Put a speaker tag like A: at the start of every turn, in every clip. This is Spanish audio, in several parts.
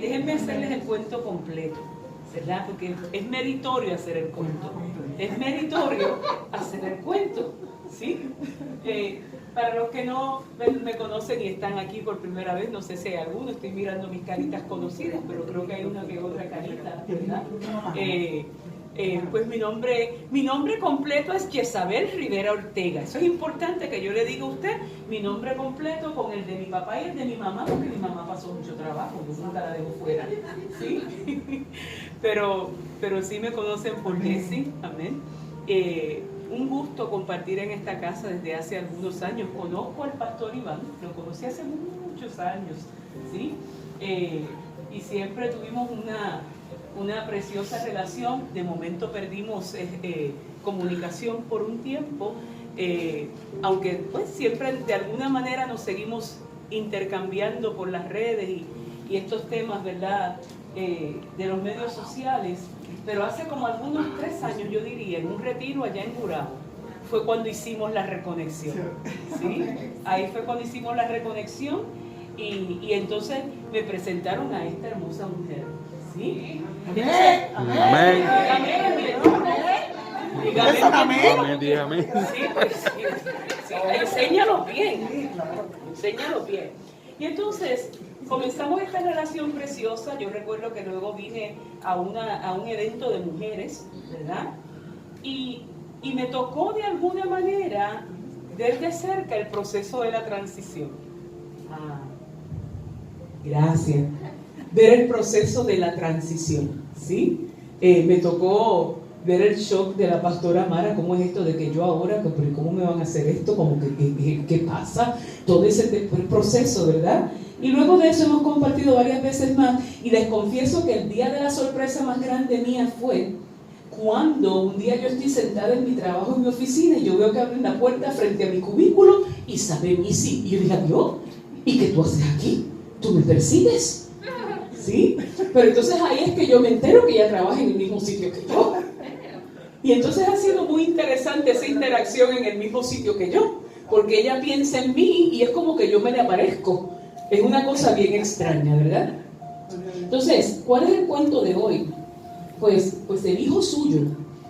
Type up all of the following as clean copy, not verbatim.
A: déjenme hacerles el cuento completo, ¿verdad? Porque es meritorio hacer el cuento. Es meritorio hacer el cuento, ¿sí? Para los que no me conocen y están aquí por primera vez, no sé si hay alguno, estoy mirando mis caritas conocidas, pero creo que hay una que otra carita, ¿verdad? Pues mi nombre completo es Jezabel Rivera Ortega. Eso es importante que yo le diga a usted mi nombre completo con el de mi papá y el de mi mamá, porque mi mamá pasó mucho trabajo, yo nunca la dejo fuera, ¿sí? pero sí me conocen por Jessie, amén. Un gusto compartir en esta casa desde hace algunos años. Conozco al pastor Iván, lo conocí hace muchos años, ¿sí? Y siempre tuvimos una preciosa relación. De momento perdimos comunicación por un tiempo, aunque pues siempre de alguna manera nos seguimos intercambiando por las redes y estos temas, ¿verdad? De los medios sociales. Pero hace como algunos 3 años, yo diría, en un retiro allá en Gurabo, fue cuando hicimos la reconexión, ¿sí? Ahí fue cuando hicimos la reconexión y entonces me presentaron a esta hermosa mujer, ¿sí? Entonces, amén. Dígame. Sí, enséñalo bien. Y entonces comenzamos esta relación preciosa. Yo recuerdo que luego vine a un evento de mujeres, ¿verdad? Y me tocó de alguna manera ver de cerca el proceso de la transición. Gracias. Ver el proceso de la transición, ¿sí? Me tocó ver el shock de la pastora Mara. ¿Cómo es esto de que yo ahora, cómo me van a hacer esto? ¿Cómo qué pasa? Todo ese proceso, ¿verdad? Y luego de eso hemos compartido varias veces más, y les confieso que el día de la sorpresa más grande mía fue cuando un día yo estoy sentada en mi trabajo, en mi oficina, y yo veo que abren la puerta frente a mi cubículo y sale Missy. Y yo dije, Dios, ¿y qué tú haces aquí? ¿Tú me persigues? ¿Sí? Pero entonces ahí es que yo me entero que ella trabaja en el mismo sitio que yo. Y entonces ha sido muy interesante esa interacción en el mismo sitio que yo, porque ella piensa en mí y es como que yo me le aparezco. Es una cosa bien extraña, ¿verdad? Entonces, ¿cuál es el cuento de hoy? Pues el hijo suyo,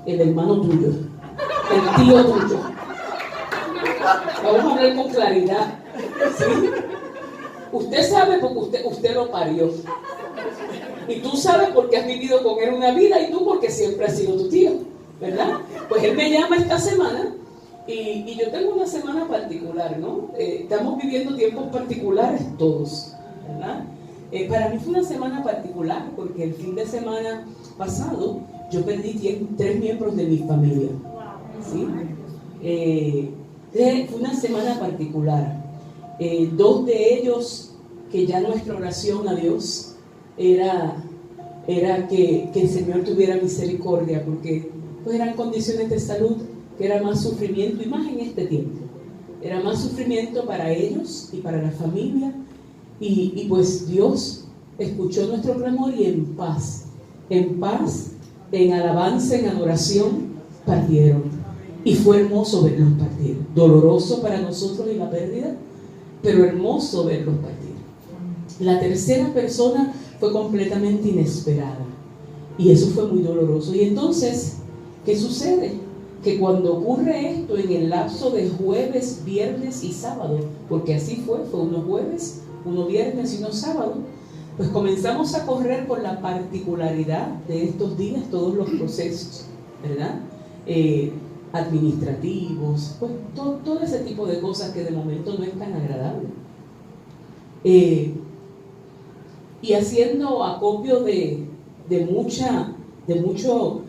A: el hermano tuyo, el tío tuyo. Vamos a hablar con claridad, ¿sí? Usted sabe porque usted lo parió. Y tú sabes porque has vivido con él una vida, y tú porque siempre has sido tu tío, ¿verdad? Pues él me llama esta semana y yo tengo una semana particular, ¿no? Estamos viviendo tiempos particulares todos, ¿verdad? Para mí fue una semana particular porque el fin de semana pasado yo perdí 3 miembros de mi familia, ¿sí? Fue una semana particular. 2 de ellos, que ya nuestra oración a Dios era que el Señor tuviera misericordia, porque pues eran condiciones de salud que era más sufrimiento, y más en este tiempo era más sufrimiento para ellos y para la familia, y pues Dios escuchó nuestro clamor, y en paz, en alabanza, en adoración, partieron. Y fue hermoso verlos partir, doloroso para nosotros y la pérdida, pero hermoso verlos partir. La tercera persona fue completamente inesperada, y eso fue muy doloroso. Y entonces, ¿qué sucede? Que cuando ocurre esto en el lapso de jueves, viernes y sábado, porque así fue unos jueves, unos viernes y unos sábados, pues comenzamos a correr por la particularidad de estos días, todos los procesos, ¿verdad? Administrativos, pues todo ese tipo de cosas que de momento no es tan agradable. Y haciendo acopio de mucho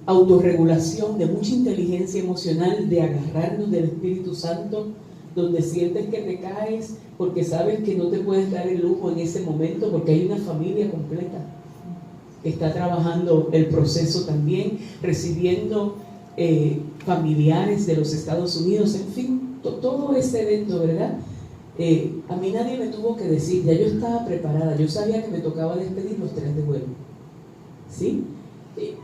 A: autorregulación, de mucha inteligencia emocional, de agarrarnos del Espíritu Santo, donde sientes que te caes porque sabes que no te puedes dar el lujo en ese momento, porque hay una familia completa que está trabajando el proceso también, recibiendo familiares de los Estados Unidos, en fin, todo ese evento, ¿verdad? A mí nadie me tuvo que decir, ya yo estaba preparada, yo sabía que me tocaba despedir los 3 de vuelo, ¿sí?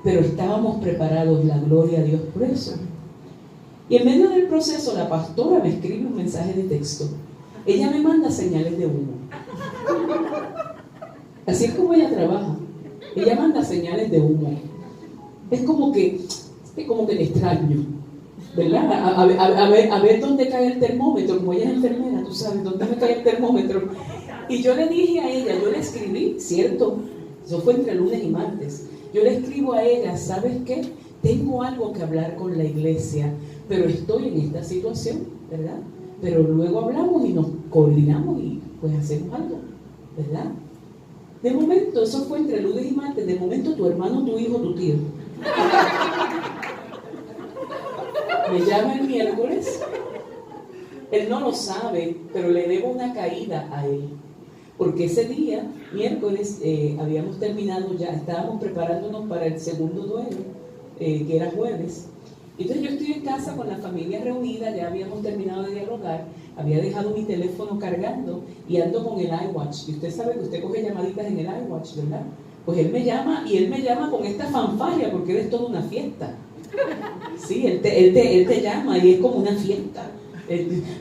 A: Pero estábamos preparados, la gloria a Dios por eso. Y en medio del proceso la pastora me escribe un mensaje de texto. Ella me manda señales de humo. Así es como ella trabaja. Ella manda señales de humo. Es como que le extraño, ¿verdad? A ver dónde cae el termómetro. Como ella es enfermera, tú sabes, dónde me cae el termómetro. Y yo le dije a ella, yo le escribí, ¿cierto? Eso fue entre lunes y martes. Yo le escribo a ella, ¿sabes qué? Tengo algo que hablar con la iglesia, pero estoy en esta situación, ¿verdad? Pero luego hablamos y nos coordinamos y pues hacemos algo, ¿verdad? De momento, eso fue entre lunes y martes, de momento tu hermano, tu hijo, tu tío me llama el miércoles. Él no lo sabe, pero le debo una caída a él. Porque ese día, miércoles, habíamos terminado ya, estábamos preparándonos para el segundo duelo, que era jueves. Entonces yo estoy en casa con la familia reunida, ya habíamos terminado de dialogar, había dejado mi teléfono cargando y ando con el iWatch. Y usted sabe que usted coge llamaditas en el iWatch, ¿verdad? Pues él me llama y él me llama con esta fanfarria porque él es toda una fiesta. Sí, él te llama y es como una fiesta.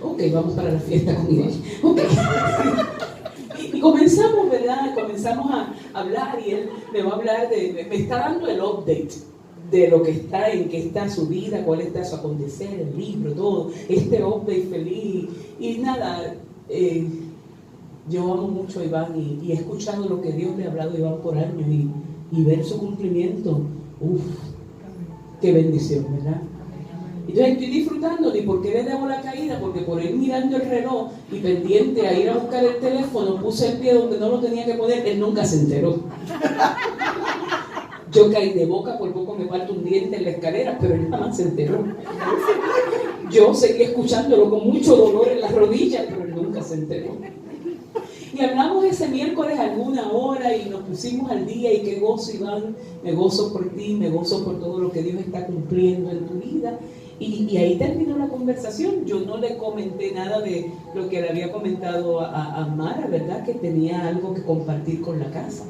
A: Ok, vamos para la fiesta con Iván. Ok. Y comenzamos, ¿verdad? Comenzamos a hablar y él me va a hablar me está dando el update de lo que está, en qué está su vida, cuál está su acontecer, el libro, todo, este update feliz. Y nada, yo amo mucho a Iván y he escuchado lo que Dios le ha hablado a Iván por años y ver su cumplimiento, qué bendición, ¿verdad? Entonces estoy disfrutando, ¿y por qué le debo la caída? Porque por ir mirando el reloj y pendiente a ir a buscar el teléfono, puse el pie donde no lo tenía que poner, él nunca se enteró. Yo caí de boca, por poco me falta un diente en la escalera, pero él jamás se enteró. Yo seguí escuchándolo con mucho dolor en las rodillas, pero él nunca se enteró. Y hablamos ese miércoles alguna hora y nos pusimos al día y qué gozo, Iván, me gozo por ti, me gozo por todo lo que Dios está cumpliendo en tu vida. Y ahí terminó la conversación. Yo no le comenté nada de lo que le había comentado a Mara, ¿verdad? Que tenía algo que compartir con la casa.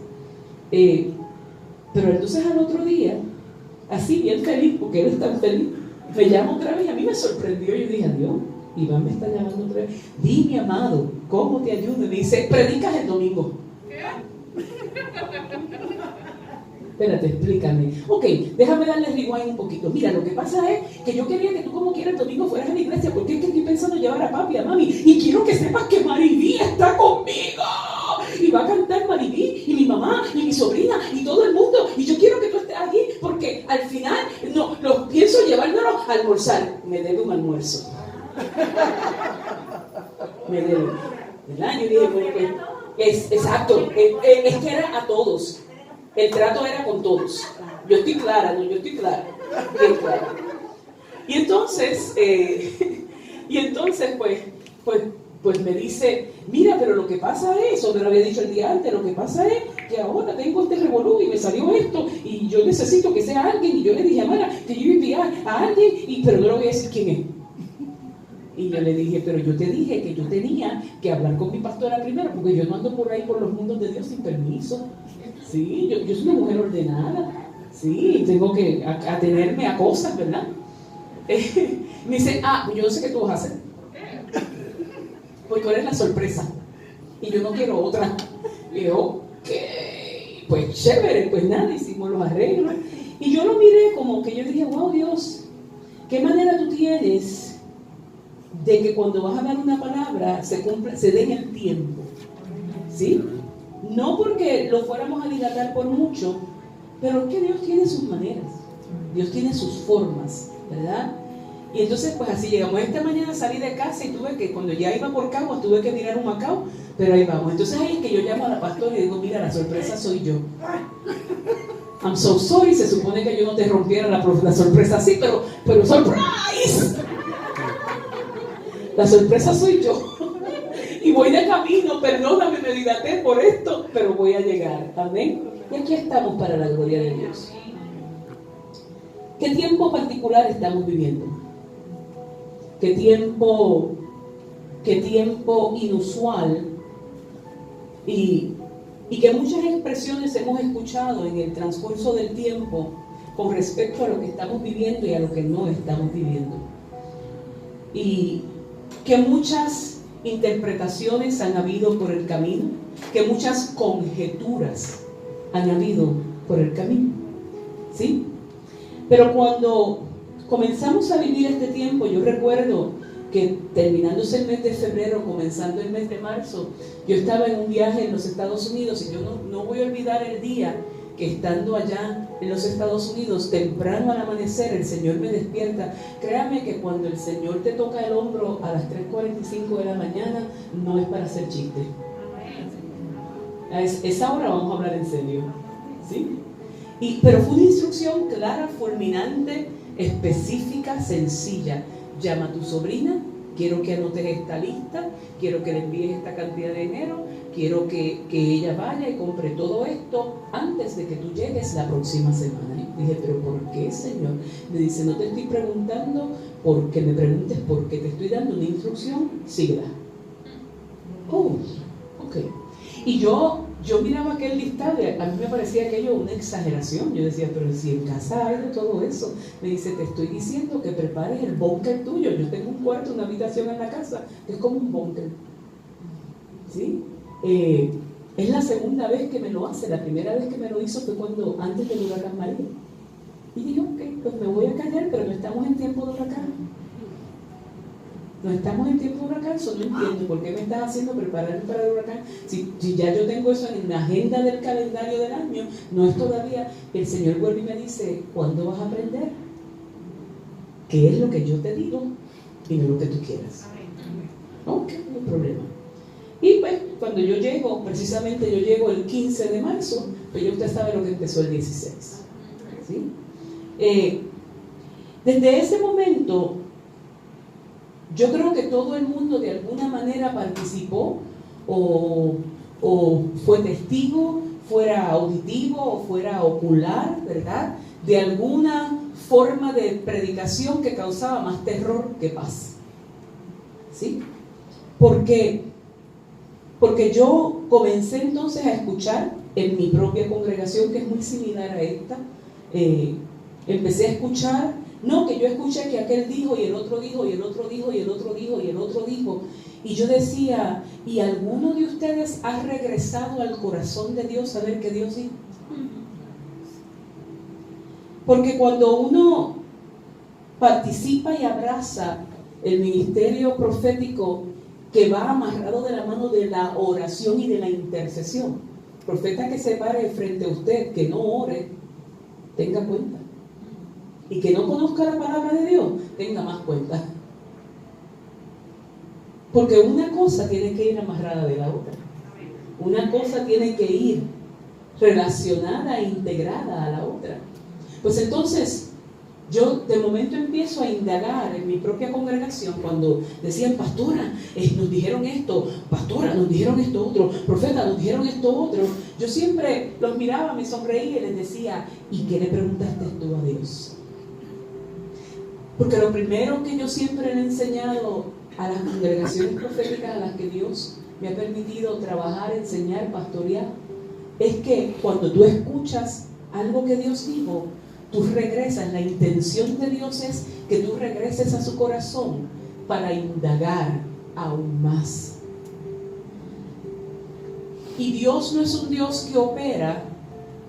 A: Pero entonces al otro día, así bien feliz, porque él es tan feliz, me llama otra vez y a mí me sorprendió. Yo dije, adiós, Iván me está llamando otra vez. Dime, amado, ¿cómo te ayudo? Y me dice, predicas el domingo. Espérate, explícame. Ok, déjame darle rewind un poquito. Mira, lo que pasa es que yo quería que tú como quieras el domingo fueras a la iglesia porque es que estoy pensando llevar a papi y a mami y quiero que sepas que Maribí está conmigo y va a cantar Maribí y mi mamá y mi sobrina y todo el mundo y yo quiero que tú estés aquí porque al final no, lo pienso llevármelo a almorzar. Me debe un almuerzo. Me debe, ¿verdad? Yo dije, bueno, exacto, es que era a todos. El trato era con todos. Yo estoy clara, ¿no? Yo estoy clara. Bien clara. Y entonces, pues me dice, mira, pero lo que pasa es, eso me lo había dicho el día antes, lo que pasa es que ahora tengo este revolú y me salió esto y yo necesito que sea alguien. Y yo le dije a Mara que yo iba a enviar a alguien, pero no le voy a decir quién es. Y yo le dije, pero yo te dije que yo tenía que hablar con mi pastora primero, porque yo no ando por ahí por los mundos de Dios sin permiso. Sí, yo soy una mujer ordenada. Sí, tengo que atenerme a cosas, ¿verdad? Me dice, yo no sé qué tú vas a hacer. Porque tú eres la sorpresa. Y yo no quiero otra. Y yo, ok, pues chévere, pues nada, hicimos los arreglos. Y yo lo miré como que yo dije, wow, Dios, ¿qué manera tú tienes de que cuando vas a dar una palabra se dé en el tiempo? ¿Sí? No porque lo fuéramos a dilatar por mucho, pero es que Dios tiene sus maneras, Dios tiene sus formas, ¿verdad? Y entonces pues así llegamos. Esta mañana salí de casa y tuve que, cuando ya iba por Caguas, tuve que mirar un Macao, pero ahí vamos. Entonces ahí es que yo llamo a la pastora y digo, mira, la sorpresa soy yo. I'm so sorry, se supone que yo no te rompiera la sorpresa así, pero surprise. La sorpresa soy yo. Y voy de camino, perdóname, me dilaté por esto, pero voy a llegar. Amén. Y aquí estamos para la gloria de Dios. ¿Qué tiempo particular estamos viviendo? ¿Qué tiempo inusual? Y que muchas expresiones hemos escuchado en el transcurso del tiempo con respecto a lo que estamos viviendo y a lo que no estamos viviendo. Y que muchas interpretaciones han habido por el camino, que muchas conjeturas han habido por el camino, ¿sí? Pero cuando comenzamos a vivir este tiempo, yo recuerdo que terminándose el mes de febrero, comenzando el mes de marzo, yo estaba en un viaje en los Estados Unidos y yo no voy a olvidar el día que estando allá en los Estados Unidos, temprano al amanecer, el Señor me despierta. Créame que cuando el Señor te toca el hombro a las 3:45 de la mañana, no es para hacer chiste. A esa hora vamos a hablar en serio, ¿sí? Pero fue una instrucción clara, fulminante, específica, sencilla. Llama a tu sobrina, quiero que anotes esta lista, quiero que le envíes esta cantidad de dinero, quiero que ella vaya y compre todo esto antes de que tú llegues la próxima semana. Y dije, ¿pero por qué, Señor? Me dice, no te estoy preguntando porque me preguntes por qué, te estoy dando una instrucción, síguela. Oh, ok. Y yo miraba aquel listado y a mí me parecía aquello una exageración. Yo decía, pero si en casa hay de todo eso. Me dice, te estoy diciendo que prepares el búnker tuyo. Yo tengo un cuarto, una habitación en la casa, que es como un búnker, ¿sí? Es la segunda vez que me lo hace. La primera vez que me lo hizo fue antes del huracán María. Y dije, ok, pues me voy a callar, pero no estamos en tiempo de huracán. No estamos en tiempo de huracán, solo no entiendo por qué me estás haciendo prepararme para el huracán. Si ya yo tengo eso en la agenda del calendario del año, no es todavía. El Señor vuelve y me dice, ¿cuándo vas a aprender? ¿Qué es lo que yo te digo? Y no lo que tú quieras. Ok, no hay problema. Y pues, cuando yo llego, precisamente yo llego el 15 de marzo, pues ya usted sabe lo que empezó el 16. ¿Sí? Desde ese momento, yo creo que todo el mundo de alguna manera participó o fue testigo, fuera auditivo o fuera ocular, ¿verdad? De alguna forma de predicación que causaba más terror que paz. ¿Sí? Porque yo comencé entonces a escuchar en mi propia congregación, que es muy similar a esta, empecé a escuchar. No, que yo escuché que aquel dijo y el otro dijo y el otro dijo y el otro dijo y el otro dijo. Y yo decía, ¿y alguno de ustedes ha regresado al corazón de Dios a ver qué Dios dijo? Porque cuando uno participa y abraza el ministerio profético que va amarrado de la mano de la oración y de la intercesión, profeta que se pare frente a usted, que no ore, tenga cuenta. Y que no conozca la palabra de Dios, tenga más cuenta. Porque una cosa tiene que ir amarrada de la otra. Una cosa tiene que ir relacionada e integrada a la otra. Pues entonces, yo de momento empiezo a indagar en mi propia congregación cuando decían, pastora, nos dijeron esto, pastora, nos dijeron esto otro, profeta, nos dijeron esto otro. Yo siempre los miraba, me sonreía y les decía, ¿y qué le preguntaste tú a Dios? Porque lo primero que yo siempre le he enseñado a las congregaciones proféticas a las que Dios me ha permitido trabajar, enseñar, pastorear, es que cuando tú escuchas algo que Dios dijo, tú regresas. La intención de Dios es que tú regreses a su corazón para indagar aún más. Y Dios no es un Dios que opera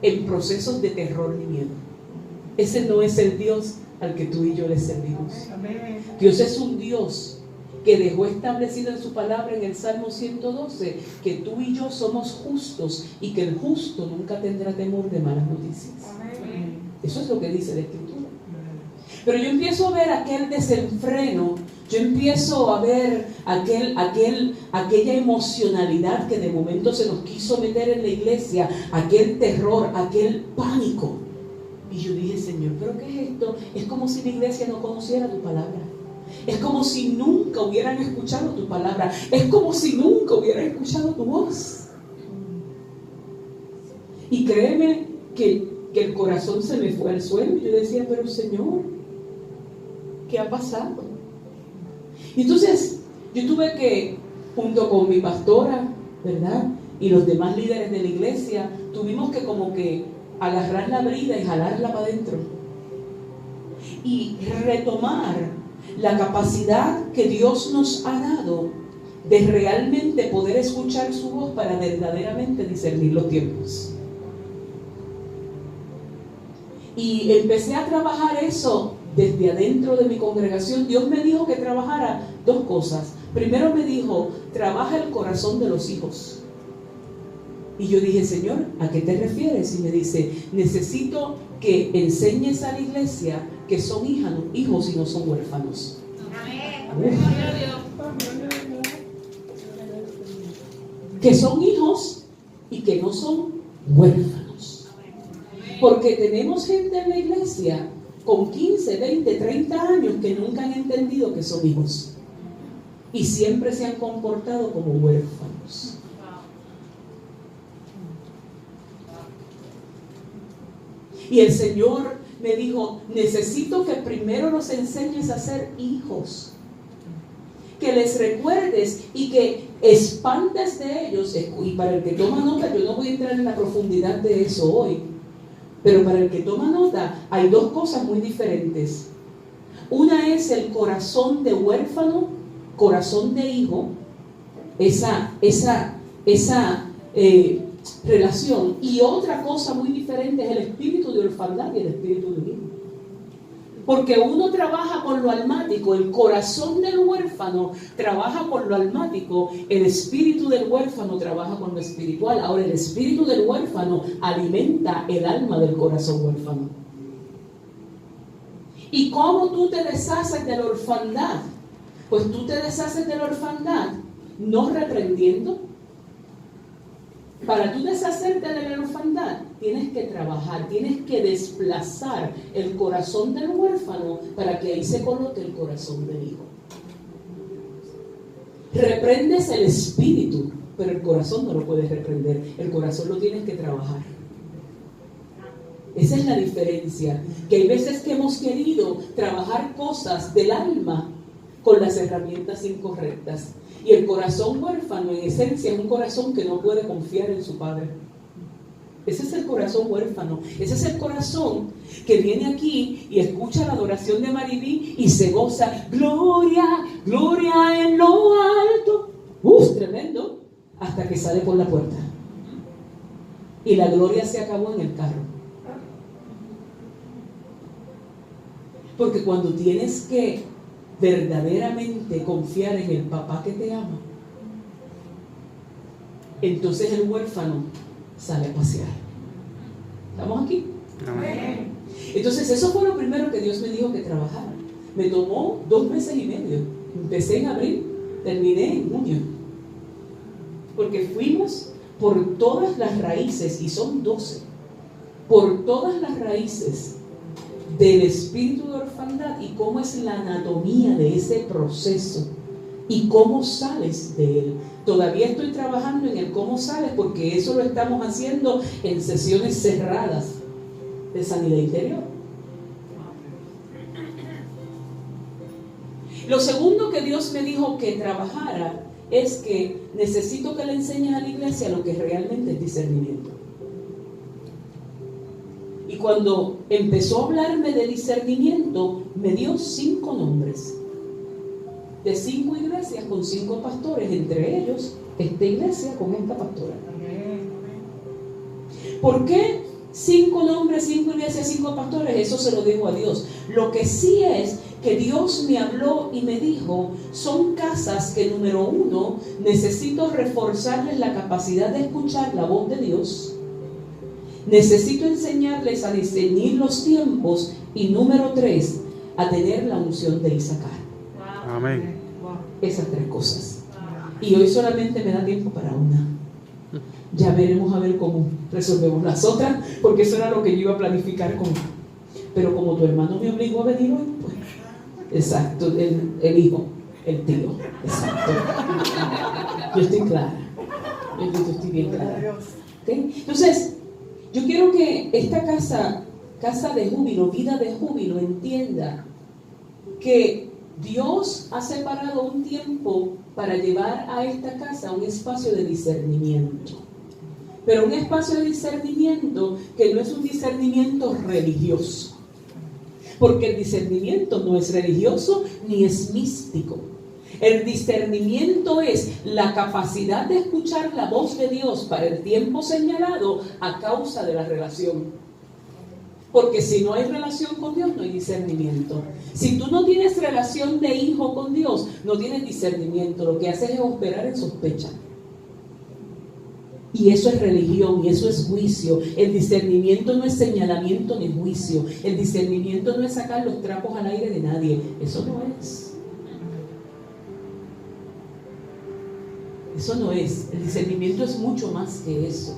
A: en procesos de terror ni miedo. Ese no es el Dios al que tú y yo le servimos. Dios es un Dios que dejó establecido en su palabra en el Salmo 112 que tú y yo somos justos y que el justo nunca tendrá temor de malas noticias. Eso es lo que dice la Escritura. Pero yo empiezo a ver aquel desenfreno, yo empiezo a ver aquella emocionalidad que de momento se nos quiso meter en la iglesia, aquel terror, aquel pánico. Y yo dije, Señor, ¿pero qué es esto? Es como si la iglesia no conociera tu palabra. Es como si nunca hubieran escuchado tu palabra. Es como si nunca hubieran escuchado tu voz. Y créeme que el corazón se me fue al suelo. Y yo decía, pero Señor, ¿qué ha pasado? Y entonces yo tuve que, junto con mi pastora, ¿verdad?, y los demás líderes de la iglesia, tuvimos que como que agarrar la brida y jalarla para adentro y retomar la capacidad que Dios nos ha dado de realmente poder escuchar su voz para verdaderamente discernir los tiempos. Y empecé a trabajar eso desde adentro de mi congregación. Dios me dijo que trabajara dos cosas. Primero me dijo, trabaja el corazón de los hijos. Y yo dije, Señor, ¿a qué te refieres? Y me dice, necesito que enseñes a la iglesia que son hijos y no son huérfanos. Que son hijos y que no son huérfanos. Porque tenemos gente en la iglesia con 15, 20, 30 años que nunca han entendido que son hijos. Y siempre se han comportado como huérfanos. Y el Señor me dijo, necesito que primero los enseñes a ser hijos. Que les recuerdes y que expandes de ellos. Y para el que toma nota, yo no voy a entrar en la profundidad de eso hoy. Pero para el que toma nota, hay dos cosas muy diferentes. Una es el corazón de huérfano, corazón de hijo. Esa relación. Y otra cosa muy diferente es el espíritu de orfandad y el espíritu de hijo. Porque uno trabaja con lo almático, el corazón del huérfano trabaja con lo almático, el espíritu del huérfano trabaja con lo espiritual. Ahora el espíritu del huérfano alimenta el alma del corazón huérfano. ¿Y cómo tú te deshaces de la orfandad? Pues tú te deshaces de la orfandad no reprendiendo. Para tú deshacerte de la orfandad, tienes que trabajar, tienes que desplazar el corazón del huérfano para que ahí se coloque el corazón del hijo. Reprendes el espíritu, pero el corazón no lo puedes reprender, el corazón lo tienes que trabajar. Esa es la diferencia, que hay veces que hemos querido trabajar cosas del alma con las herramientas incorrectas. Y el corazón huérfano, en esencia, es un corazón que no puede confiar en su padre. Ese es el corazón huérfano. Ese es el corazón que viene aquí y escucha la adoración de Maribí y se goza. Gloria, gloria en lo alto. Tremendo. Hasta que sale por la puerta. Y la gloria se acabó en el carro. Porque cuando tienes que verdaderamente confiar en el papá que te ama, entonces el huérfano sale a pasear. ¿Estamos aquí? Amén. Entonces eso fue lo primero que Dios me dijo que trabajara. Me tomó 2 meses y medio. Empecé en abril, terminé en junio. Porque fuimos por todas las raíces, y son 12, por todas las raíces del espíritu de orfandad y cómo es la anatomía de ese proceso y cómo sales de él. Todavía estoy trabajando en el cómo sales, porque eso lo estamos haciendo en sesiones cerradas de sanidad interior. Lo segundo que Dios me dijo que trabajara es que necesito que le enseñes a la iglesia lo que realmente es discernimiento. Y cuando empezó a hablarme de discernimiento, me dio 5 nombres de 5 iglesias con 5 pastores, entre ellos esta iglesia con esta pastora. ¿Por qué 5 nombres, 5 iglesias, 5 pastores? Eso se lo dejo a Dios. Lo que sí es que Dios me habló y me dijo, son casas que, número 1, necesito reforzarles la capacidad de escuchar la voz de Dios. Necesito enseñarles a discernir los tiempos. Y número 3, a tener la unción de Isacar.
B: Amén.
A: Esas 3 cosas. Y hoy solamente me da tiempo para una. Ya veremos a ver cómo resolvemos las otras, porque eso era lo que yo iba a planificar con. Pero como tu hermano me obligó a venir hoy, pues. Exacto, el hijo, el tío. Exacto. Yo estoy clara. Yo estoy bien clara. ¿Okay? Entonces, yo quiero que esta casa de júbilo, vida de júbilo, entienda que Dios ha separado un tiempo para llevar a esta casa un espacio de discernimiento. Pero un espacio de discernimiento que no es un discernimiento religioso. Porque el discernimiento no es religioso ni es místico. El discernimiento es la capacidad de escuchar la voz de Dios para el tiempo señalado a causa de la relación. Porque si no hay relación con Dios, no hay discernimiento. Si tú no tienes relación de hijo con Dios, no tienes discernimiento. Lo que haces es operar en sospecha. Y eso es religión, y eso es juicio. El discernimiento no es señalamiento ni juicio. El discernimiento no es sacar los trapos al aire de nadie. Eso no es. Eso no es. El discernimiento es mucho más que eso.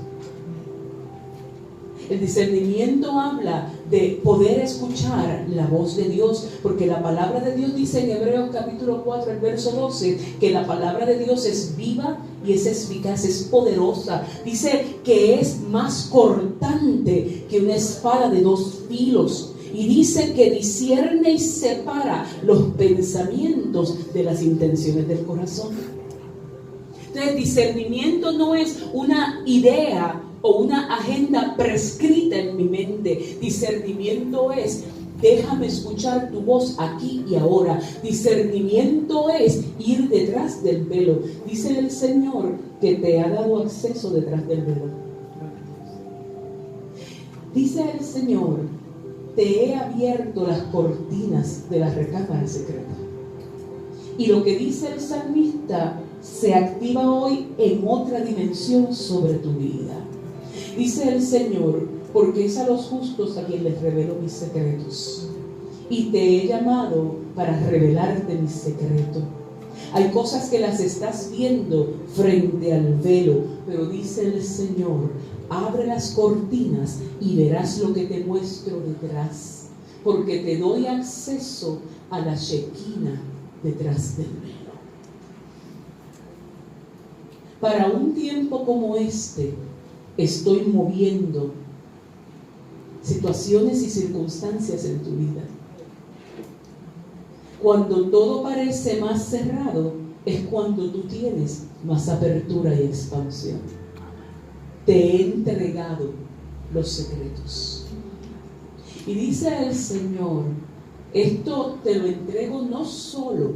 A: El discernimiento habla de poder escuchar la voz de Dios, porque la palabra de Dios dice en Hebreos capítulo 4, el verso 12, que la palabra de Dios es viva y es eficaz, es poderosa. Dice que es más cortante que una espada de 2 filos. Y dice que discierne y separa los pensamientos de las intenciones del corazón. Entonces, discernimiento no es una idea o una agenda prescrita en mi mente. Discernimiento es: déjame escuchar tu voz aquí y ahora. Discernimiento es ir detrás del velo. Dice el Señor que te ha dado acceso detrás del velo. Dice el Señor: te he abierto las cortinas de la recámara secreta. Y lo que dice el salmista se activa hoy en otra dimensión sobre tu vida. Dice el Señor: porque es a los justos a quien les revelo mis secretos, y te he llamado para revelarte mis secretos. Hay cosas que las estás viendo frente al velo, pero dice el Señor: abre las cortinas y verás lo que te muestro detrás, porque te doy acceso a la Shekinah detrás del velo. Para un tiempo como este, estoy moviendo situaciones y circunstancias en tu vida. Cuando todo parece más cerrado, es cuando tú tienes más apertura y expansión. Te he entregado los secretos. Y dice el Señor: esto te lo entrego no solo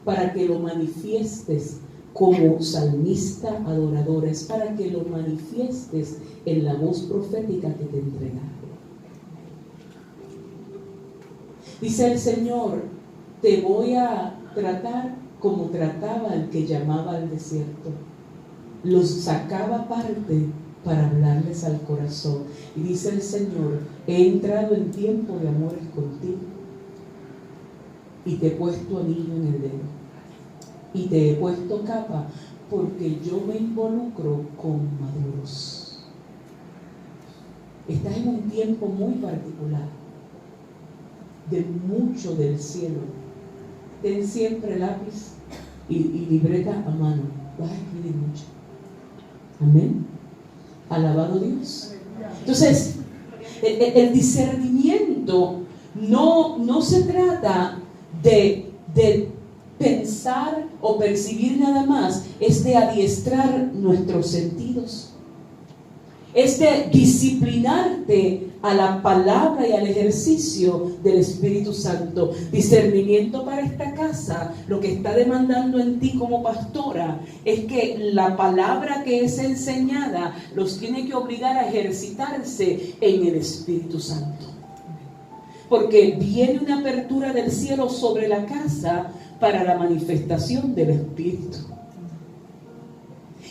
A: para que lo manifiestes como salmista adorador, es para que lo manifiestes en la voz profética que te entregaron. Dice el Señor: te voy a tratar como trataba al que llamaba al desierto. Los sacaba aparte para hablarles al corazón. Y dice el Señor: he entrado en tiempo de amores contigo, y te he puesto anillo en el dedo, y te he puesto capa, porque yo me involucro con maduros. Estás en un tiempo muy particular, de mucho del cielo. Ten siempre lápiz y libreta a mano. Vas a escribir mucho. Amén. Alabado Dios. Entonces, el discernimiento no se trata de pensar o percibir nada más, es de adiestrar nuestros sentidos, es de disciplinarte a la palabra y al ejercicio del Espíritu Santo. Discernimiento para esta casa, lo que está demandando en ti como pastora, es que la palabra que es enseñada los tiene que obligar a ejercitarse en el Espíritu Santo. Porque viene una apertura del cielo sobre la casa para la manifestación del Espíritu.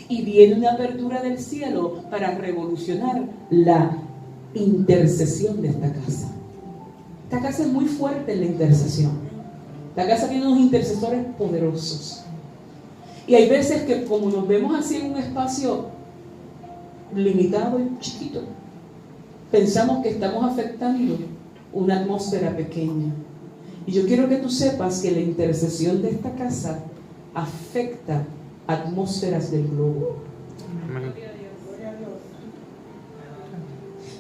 A: Y viene una apertura del cielo para revolucionar la intercesión de esta casa. Esta casa es muy fuerte en la intercesión. Esta casa tiene unos intercesores poderosos. Y hay veces que, como nos vemos así en un espacio limitado y chiquito, pensamos que estamos afectando una atmósfera pequeña. Y yo quiero que tú sepas que la intercesión de esta casa afecta atmósferas del globo.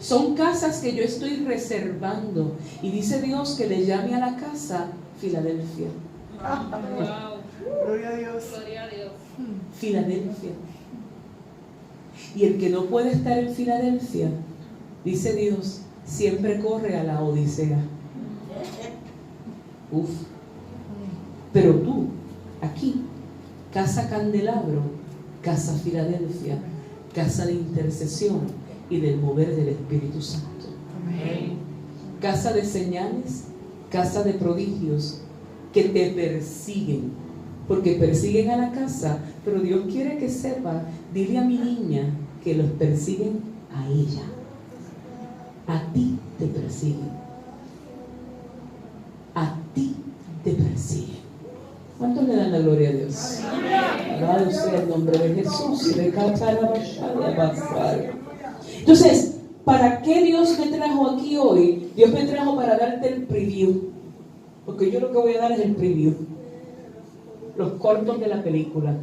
A: Son casas que yo estoy reservando, y dice Dios que le llame a la casa Filadelfia.
B: Wow. Gloria a Dios.
C: Gloria a Dios.
A: Filadelfia. Y el que no puede estar en Filadelfia, dice Dios, siempre corre a la Odisea. Pero tú aquí, Casa Candelabro, Casa Filadelfia, casa de intercesión y del mover del Espíritu Santo.
B: Amén.
A: Casa de señales, casa de prodigios que te persiguen, porque persiguen a la casa, pero Dios quiere que sepa, dile a mi niña que los persiguen a ella. A ti te persiguen. A ti te persiguen. ¿Cuántos le dan la gloria a Dios? Alabado sea el nombre de Jesús. Entonces, ¿para qué Dios me trajo aquí hoy? Dios me trajo para darte el preview. Porque yo lo que voy a dar es el preview. Los cortos de la película.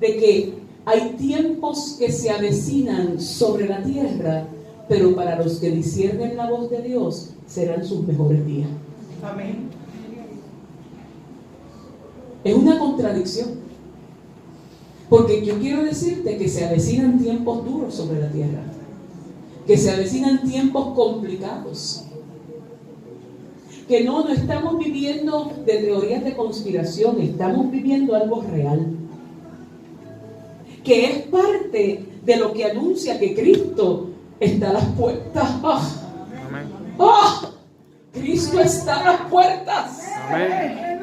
A: De que hay tiempos que se avecinan sobre la tierra, pero para los que disciernen la voz de Dios serán sus mejores días.
B: Amén.
A: Es una contradicción. Porque yo quiero decirte que se avecinan tiempos duros sobre la tierra. Que se avecinan tiempos complicados. Que no estamos viviendo de teorías de conspiración, estamos viviendo algo real. Que es parte de lo que anuncia que Cristo está a las puertas. ¡Oh!
C: Amén.
A: ¡Oh! Cristo está a las puertas.
C: Amén.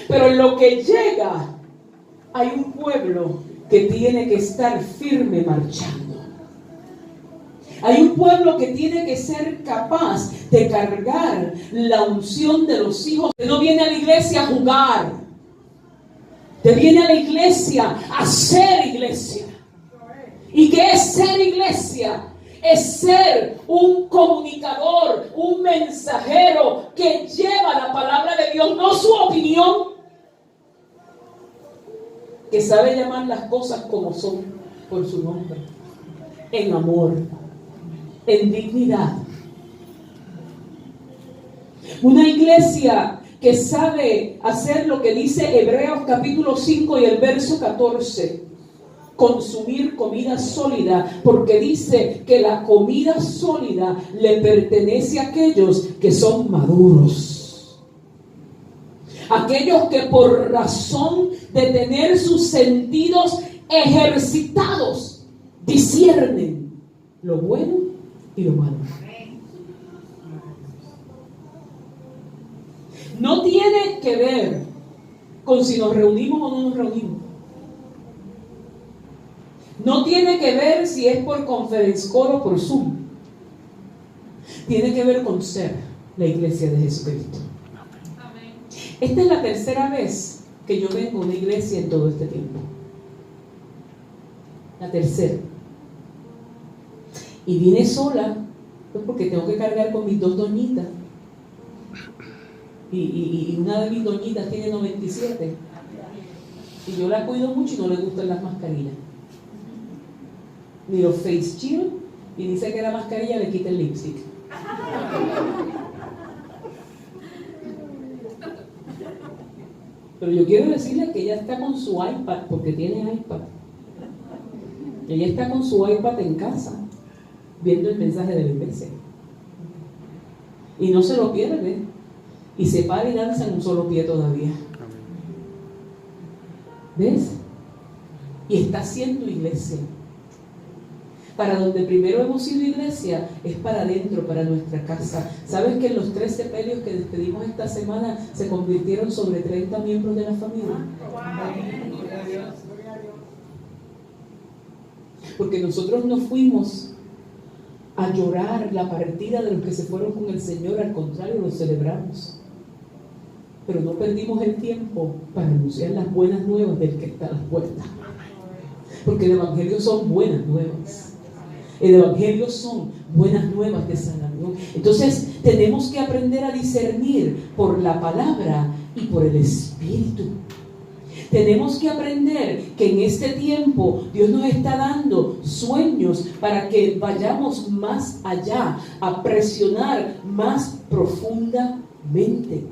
A: Pero en lo que llega, hay un pueblo que tiene que estar firme marchando. Hay un pueblo que tiene que ser capaz de cargar la unción de los hijos. Que no viene a la iglesia a jugar. Te viene a la iglesia a ser iglesia. ¿Y qué es ser iglesia? Es ser un comunicador, un mensajero que lleva la palabra de Dios, no su opinión. Que sabe llamar las cosas como son, por su nombre. En amor, en dignidad. Una iglesia que sabe hacer lo que dice Hebreos capítulo 5 y el verso 14. Consumir comida sólida, porque dice que la comida sólida le pertenece a aquellos que son maduros. Aquellos que por razón de tener sus sentidos ejercitados disciernen lo bueno y lo malo. No tiene que ver con si nos reunimos o no nos reunimos. No tiene que ver si es por conference call o por Zoom. Tiene que ver con ser la iglesia de Jesucristo. Amén. Esta es la tercera vez que yo vengo a una iglesia en todo este tiempo. La tercera. Y vine sola, pues porque tengo que cargar con mis dos doñitas. Y una de mis doñitas tiene 97. Y yo la cuido mucho y no le gustan las mascarillas. Ni los face shield, y dice que la mascarilla le quita el lipstick. Pero yo quiero decirle que ella está con su iPad, porque tiene iPad. Ella está con su iPad en casa, viendo el mensaje de la iglesia. Y no se lo pierde. Y se para y danza en un solo pie todavía. ¿Ves? Y está haciendo iglesia. Para donde primero hemos sido iglesia, es para adentro, para nuestra casa. ¿Sabes que los 3 sepelios que despedimos esta semana se convirtieron sobre 30 miembros de la familia? Porque nosotros no fuimos a llorar la partida de los que se fueron con el Señor, al contrario, lo celebramos. Pero no perdimos el tiempo para anunciar las buenas nuevas del que está a las puertas. Porque el Evangelio son buenas nuevas. El Evangelio son buenas nuevas de salvación. Entonces tenemos que aprender a discernir por la palabra y por el Espíritu. Tenemos que aprender que en este tiempo Dios nos está dando sueños para que vayamos más allá, a presionar más profundamente.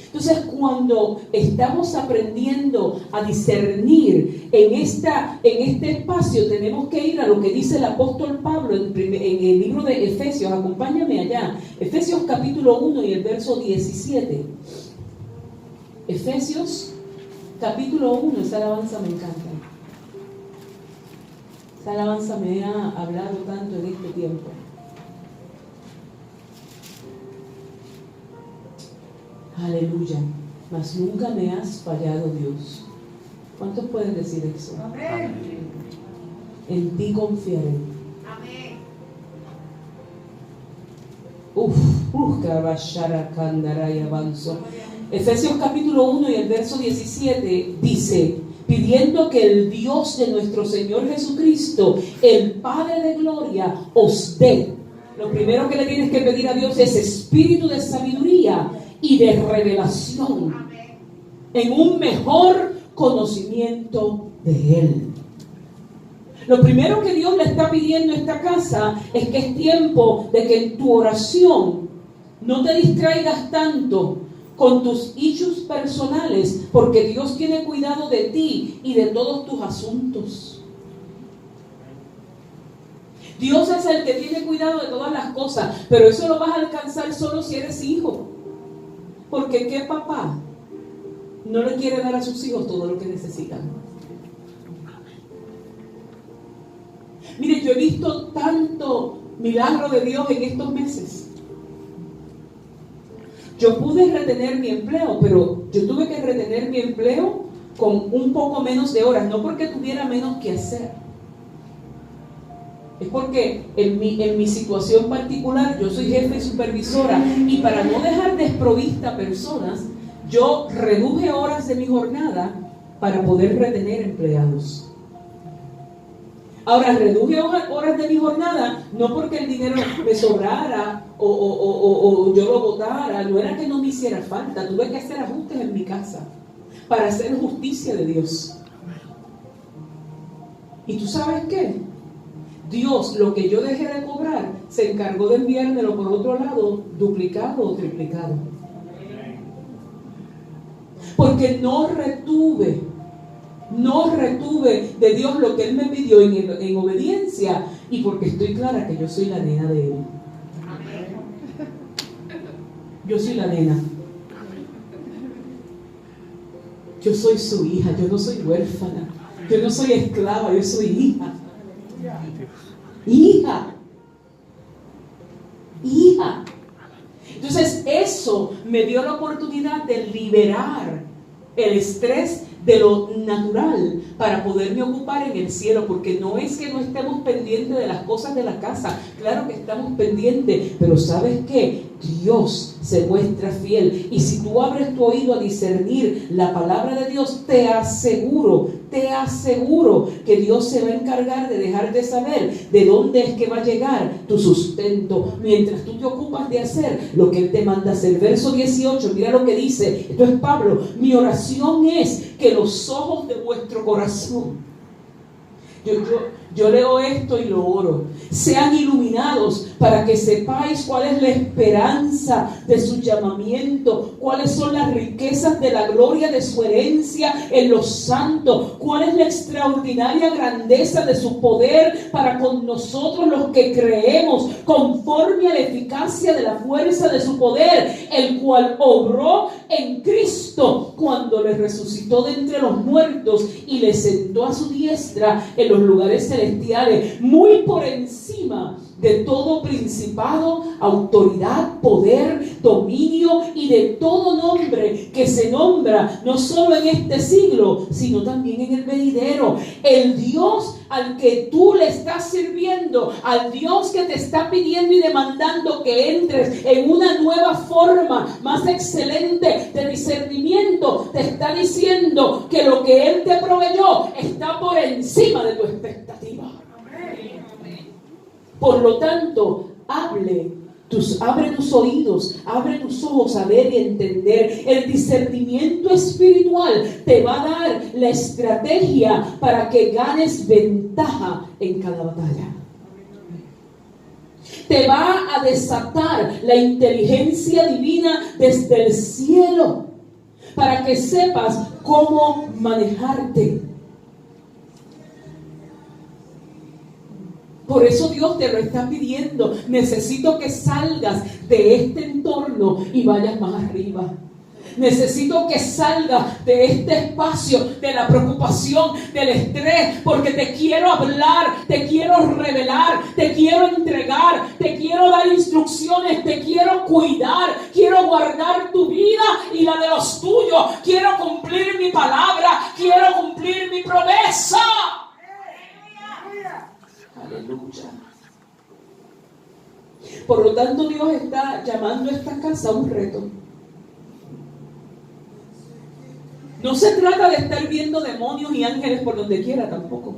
A: Entonces, cuando estamos aprendiendo a discernir en este espacio, tenemos que ir a lo que dice el apóstol Pablo en el libro de Efesios. Acompáñame allá. Efesios capítulo 1 y el verso 17. Efesios capítulo 1, esa alabanza me encanta. Esa alabanza me ha hablado tanto en este tiempo. Aleluya. Mas nunca me has fallado, Dios. ¿Cuántos pueden decir eso?
B: Amén.
A: En ti confiaré.
B: Amén.
A: Y avanzo. Efesios capítulo 1 y el verso 17 dice: pidiendo que el Dios de nuestro Señor Jesucristo, el Padre de gloria, os dé. Lo primero que le tienes que pedir a Dios es espíritu de sabiduría y de revelación, en un mejor conocimiento de Él. Lo primero que Dios le está pidiendo a esta casa es que es tiempo de que en tu oración no te distraigas tanto con tus issues personales, porque Dios tiene cuidado de ti y de todos tus asuntos. Dios es el que tiene cuidado de todas las cosas, pero eso lo vas a alcanzar solo si eres hijo. Porque ¿qué papá no le quiere dar a sus hijos todo lo que necesitan? Mire, yo he visto tanto milagro de Dios en estos meses. Yo pude retener mi empleo, pero yo tuve que retener mi empleo con un poco menos de horas, no porque tuviera menos que hacer. Es porque en mi situación particular, yo soy jefe y supervisora, y para no dejar desprovista a personas, yo reduje horas de mi jornada para poder retener empleados. Ahora, reduje horas de mi jornada, no porque el dinero me sobrara o yo lo botara, no era que no me hiciera falta, tuve que hacer ajustes en mi casa para hacer justicia de Dios. ¿Y tú sabes qué? Dios, lo que yo dejé de cobrar, se encargó de enviármelo por otro lado, duplicado o triplicado. Porque no retuve de Dios lo que Él me pidió en obediencia, y porque estoy clara que yo soy la nena de Él. Yo soy la nena. Yo soy su hija, yo no soy huérfana, yo no soy esclava, yo soy hija. Hija. Entonces eso me dio la oportunidad de liberar el estrés de lo natural para poderme ocupar en el cielo, porque no es que no estemos pendientes de las cosas de la casa, claro que estamos pendientes, pero ¿sabes qué? Dios se muestra fiel, y si tú abres tu oído a discernir la palabra de Dios, te aseguro que Dios se va a encargar de dejarte saber de dónde es que va a llegar tu sustento, mientras tú te ocupas de hacer lo que Él te manda hacer. Verso 18, mira lo que dice, esto es Pablo: mi oración es que los ojos de vuestro corazón, yo leo esto y lo oro, sean iluminados para que sepáis cuál es la esperanza de su llamamiento, cuáles son las riquezas de la gloria de su herencia en los santos, cuál es la extraordinaria grandeza de su poder para con nosotros los que creemos, conforme a la eficacia de la fuerza de su poder, el cual obró en Cristo cuando le resucitó de entre los muertos y le sentó a su diestra en los lugares celestiales, muy por encima de todo principado, autoridad, poder, dominio y de todo nombre que se nombra, no solo en este siglo, sino también en el venidero. El Dios al que tú le estás sirviendo, al Dios que te está pidiendo y demandando que entres en una nueva forma más excelente de discernimiento, te está diciendo que lo que Él te proveyó está por encima de tu expectativa. Por lo tanto, abre tus oídos, abre tus ojos a ver y entender. El discernimiento espiritual te va a dar la estrategia para que ganes ventaja en cada batalla. Te va a desatar la inteligencia divina desde el cielo para que sepas cómo manejarte. Por eso Dios te lo está pidiendo. Necesito que salgas de este entorno y vayas más arriba. Necesito que salga de este espacio, de la preocupación, del estrés, porque te quiero hablar, te quiero revelar, te quiero entregar, te quiero dar instrucciones, te quiero cuidar, quiero guardar tu vida y la de los tuyos, quiero cumplir mi palabra, quiero cumplir mi promesa. Aleluya. Por lo tanto, Dios está llamando a esta casa a un reto. No se trata de estar viendo demonios y ángeles por donde quiera tampoco.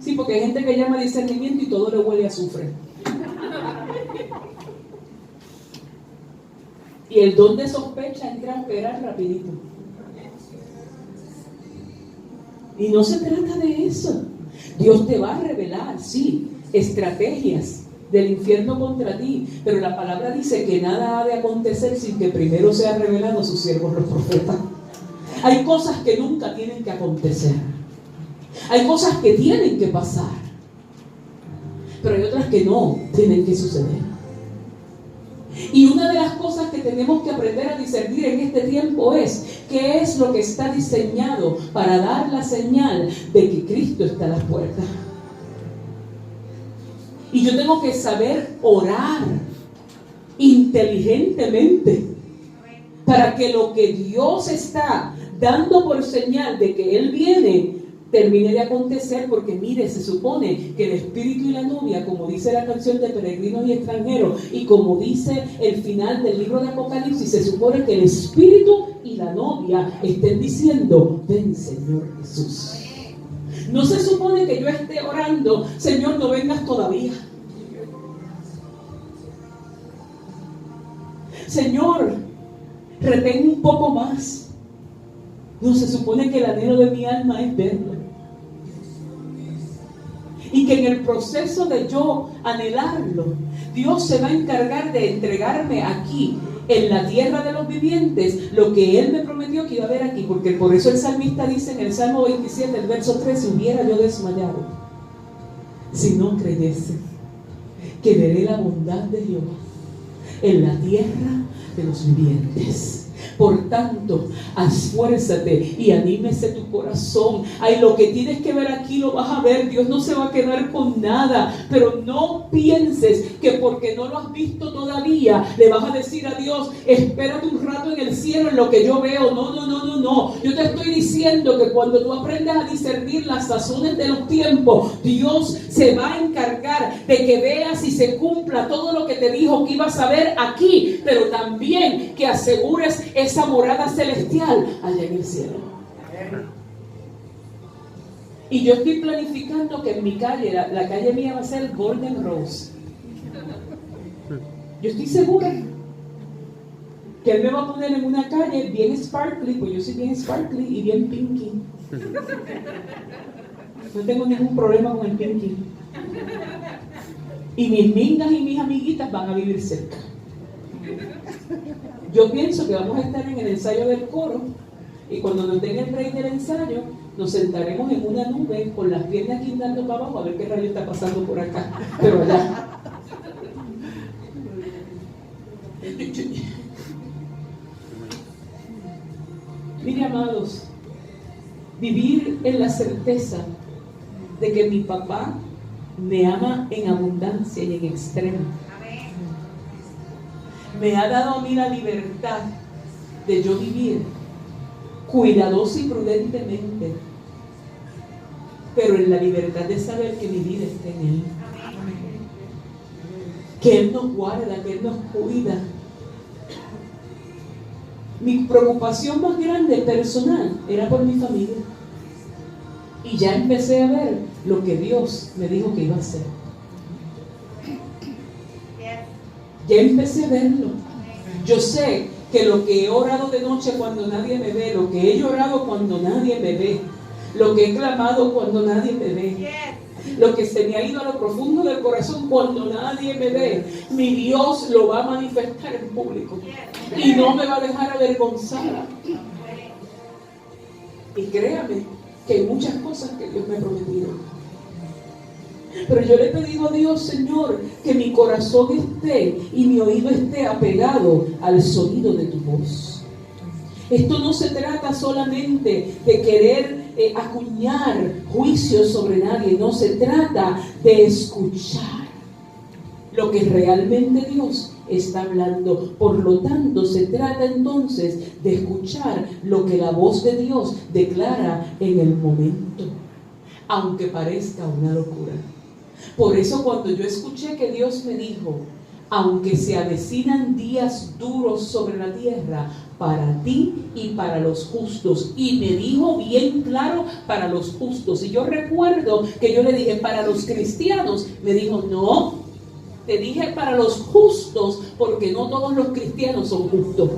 A: Sí, porque hay gente que llama discernimiento y todo le huele a azufre. Y el don de sospecha entra a operar rapidito. Y no se trata de eso. Dios te va a revelar, sí, estrategias del infierno contra ti, pero la palabra dice que nada ha de acontecer sin que primero sea revelado a sus siervos los profetas. Hay cosas que nunca tienen que acontecer, hay cosas que tienen que pasar, pero hay otras que no tienen que suceder. Y una de las cosas que tenemos que aprender a discernir en este tiempo es qué es lo que está diseñado para dar la señal de que Cristo está a las puertas. Y yo tengo que saber orar inteligentemente para que lo que Dios está dando por señal de que Él viene termine de acontecer, porque mire, se supone que el espíritu y la novia, como dice la canción de Peregrinos y Extranjeros, y como dice el final del libro de Apocalipsis, se supone que el espíritu y la novia estén diciendo: ven, Señor Jesús. No se supone que yo esté orando: Señor, no vengas todavía. Señor, retén un poco más. No, se supone que el anhelo de mi alma es verlo. Y que en el proceso de yo anhelarlo, Dios se va a encargar de entregarme aquí, en la tierra de los vivientes, lo que Él me prometió que iba a haber aquí. Porque por eso el salmista dice en el Salmo 27, el verso 13: hubiera yo desmayado si no creyese que veré la bondad de Jehová en la tierra de los vivientes. Por tanto, esfuérzate y anímese tu corazón. Ay, lo que tienes que ver aquí lo vas a ver. Dios no se va a quedar con nada. Pero no pienses que porque no lo has visto todavía le vas a decir a Dios: espérate un rato en el cielo en lo que yo veo. No. Yo te estoy diciendo que cuando tú aprendas a discernir las sazones de los tiempos, Dios se va a encargar de que veas y se cumpla todo lo que te dijo que ibas a ver aquí, pero también que asegures esa morada celestial allá en el cielo. Y yo estoy planificando que en mi calle, la calle mía va a ser Golden Rose. Yo estoy segura que Él me va a poner en una calle bien sparkly, pues yo soy bien sparkly y bien pinky. No tengo ningún problema con el pinky. Y mis mingas y mis amiguitas van a vivir cerca. Yo pienso que vamos a estar en el ensayo del coro, y cuando nos den el break del ensayo, nos sentaremos en una nube con las piernas guindando para abajo a ver qué rayo está pasando por acá. Pero allá. Mire, amados, vivir en la certeza de que mi papá me ama en abundancia y en extremo. Me ha dado a mí la libertad de yo vivir cuidadoso y prudentemente, pero en la libertad de saber que mi vida está en Él. Que Él nos guarda, que Él nos cuida. Mi preocupación más grande personal era por mi familia. Y ya empecé a ver lo que Dios me dijo que iba a hacer. Ya empecé a verlo. Yo sé que lo que he orado de noche cuando nadie me ve, lo que he llorado cuando nadie me ve, lo que he clamado cuando nadie me ve, lo que se me ha ido a lo profundo del corazón cuando nadie me ve, mi Dios lo va a manifestar en público y no me va a dejar avergonzada. Y créame que hay muchas cosas que Dios me ha prometido. Pero yo le he pedido a Dios, Señor, que mi corazón esté y mi oído esté apegado al sonido de tu voz. Esto no se trata solamente de querer acuñar juicios sobre nadie, no, se trata de escuchar lo que realmente Dios está hablando. Por lo tanto, se trata entonces de escuchar lo que la voz de Dios declara en el momento, aunque parezca una locura. Por eso cuando yo escuché que Dios me dijo, aunque se avecinan días duros sobre la tierra, para ti y para los justos, y me dijo bien claro, para los justos, y yo recuerdo que yo le dije, para los cristianos, me dijo, no, te dije para los justos, porque no todos los cristianos son justos.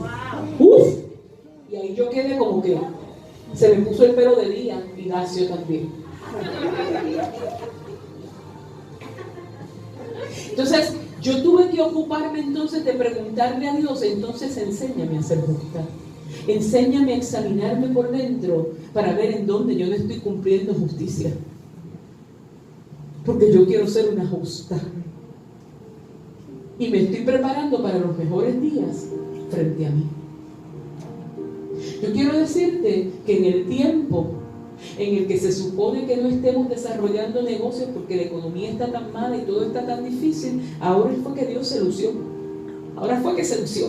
A: ¡Uf! Y ahí yo quedé como que se me puso el pelo de día, y Dacio también. Entonces yo tuve que ocuparme entonces de preguntarle a Dios, entonces enséñame a ser justa, enséñame a examinarme por dentro para ver en dónde yo no estoy cumpliendo justicia, porque yo quiero ser una justa y me estoy preparando para los mejores días frente a mí. Yo quiero decirte que en el tiempo en el que se supone que no estemos desarrollando negocios porque la economía está tan mala y todo está tan difícil, ahora fue que Dios se lució. Ahora fue que se lució.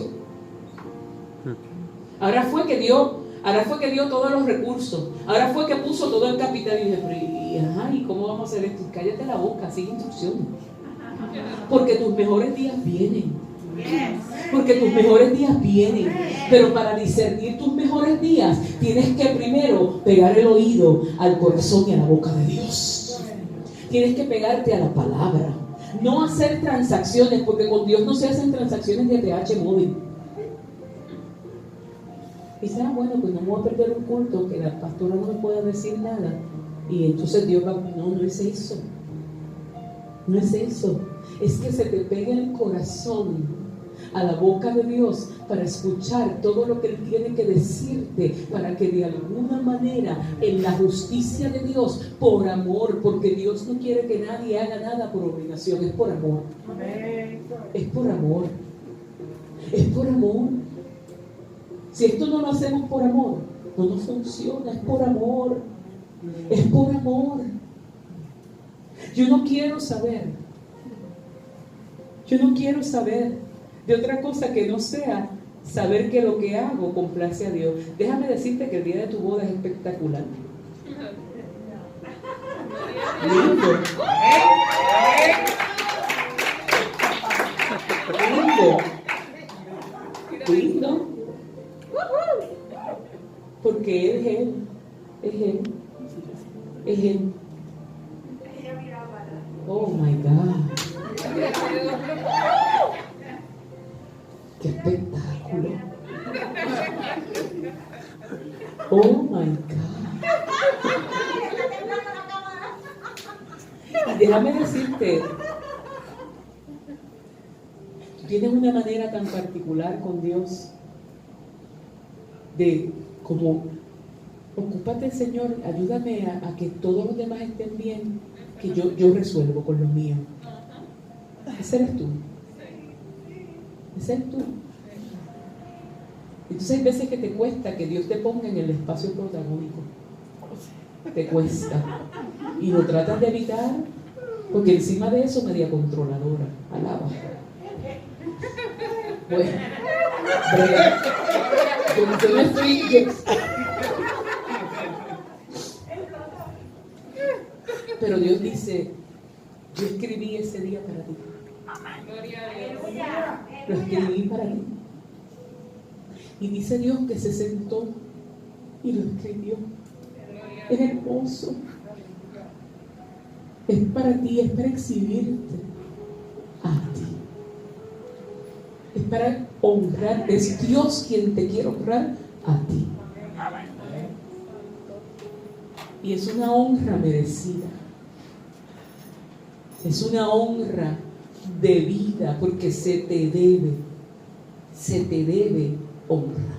A: Ahora fue que dio todos los recursos. Ahora fue que puso todo el capital y dije, ¿y cómo vamos a hacer esto? Cállate la boca, sigue instrucciones. Porque tus mejores días vienen. Porque tus mejores días vienen. Pero para discernir tus mejores días tienes que primero pegar el oído al corazón y a la boca de Dios. Tienes que pegarte a la palabra. No hacer transacciones, porque con Dios no se hacen transacciones de ATH móvil. Y dice, bueno, pues no me voy a perder un culto que la pastora no me pueda decir nada. Y entonces Dios va, no es eso. No es eso. Es que se te pegue el corazón a la boca de Dios para escuchar todo lo que Él tiene que decirte, para que de alguna manera en la justicia de Dios, por amor, porque Dios no quiere que nadie haga nada por obligación, es por amor. Es por amor. Es por amor. Si esto no lo hacemos por amor, no nos funciona, es por amor. Es por amor. Yo no quiero saber de otra cosa que no sea saber que lo que hago complace a Dios. Déjame decirte que el día de tu boda es espectacular. Lindo. Lindo. Porque Él es Él. Oh my God. ¡Qué espectáculo! ¡Oh, my God! Y déjame decirte, tú tienes una manera tan particular con Dios de como, ocúpate, Señor, ayúdame a que todos los demás estén bien, que yo resuelvo con lo mío. Ese eres tú. Ese eres tú. Entonces hay veces que te cuesta que Dios te ponga en el espacio protagónico. Te cuesta. Y lo tratas de evitar, porque encima de eso media controladora. Alaba. Bueno, yo no estoy... Pero Dios dice, yo escribí ese día para ti. Lo escribí para ti. Y dice Dios que se sentó y lo escribió. Es hermoso. Es para ti, es para exhibirte a ti. Es para honrarte. Es Dios quien te quiere honrar a ti. Y es una honra merecida. Es una honra debida, porque se te debe honra.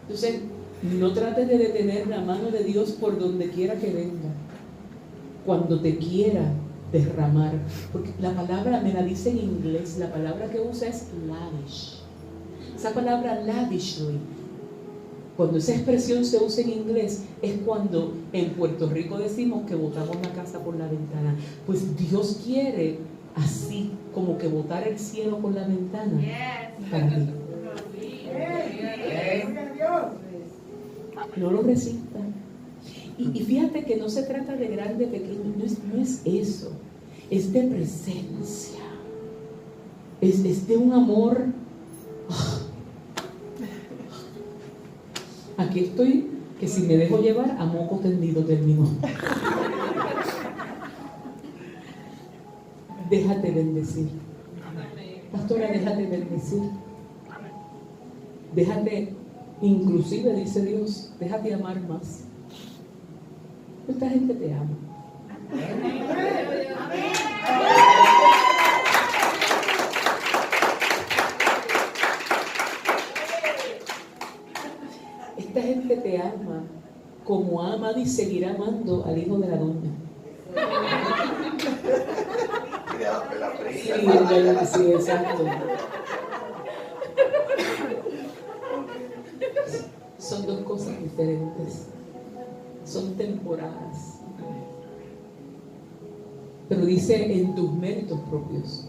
A: Entonces, no trates de detener la mano de Dios por donde quiera que venga. cuando te quiera derramar, porque la palabra me la dice en inglés, la palabra que usa es lavish. Esa palabra lavishly, cuando esa expresión se usa en inglés, es cuando en Puerto Rico decimos que botamos la casa por la ventana. Pues Dios quiere así, como que botar el cielo por la ventana para ti. No lo resistan. Y fíjate que no se trata de grande, pequeño, no es eso. Es de presencia. Es de un amor. Aquí estoy, que si me dejo llevar, a moco tendido termino. Déjate bendecir. Pastora, déjate bendecir. Déjate, inclusive dice Dios, déjate amar más. Esta gente te ama. Esta gente te ama como ha amado y seguirá amando al hijo de la doña. Sí, exacto. Son dos cosas diferentes. Son temporadas. Pero dice en tus méritos propios.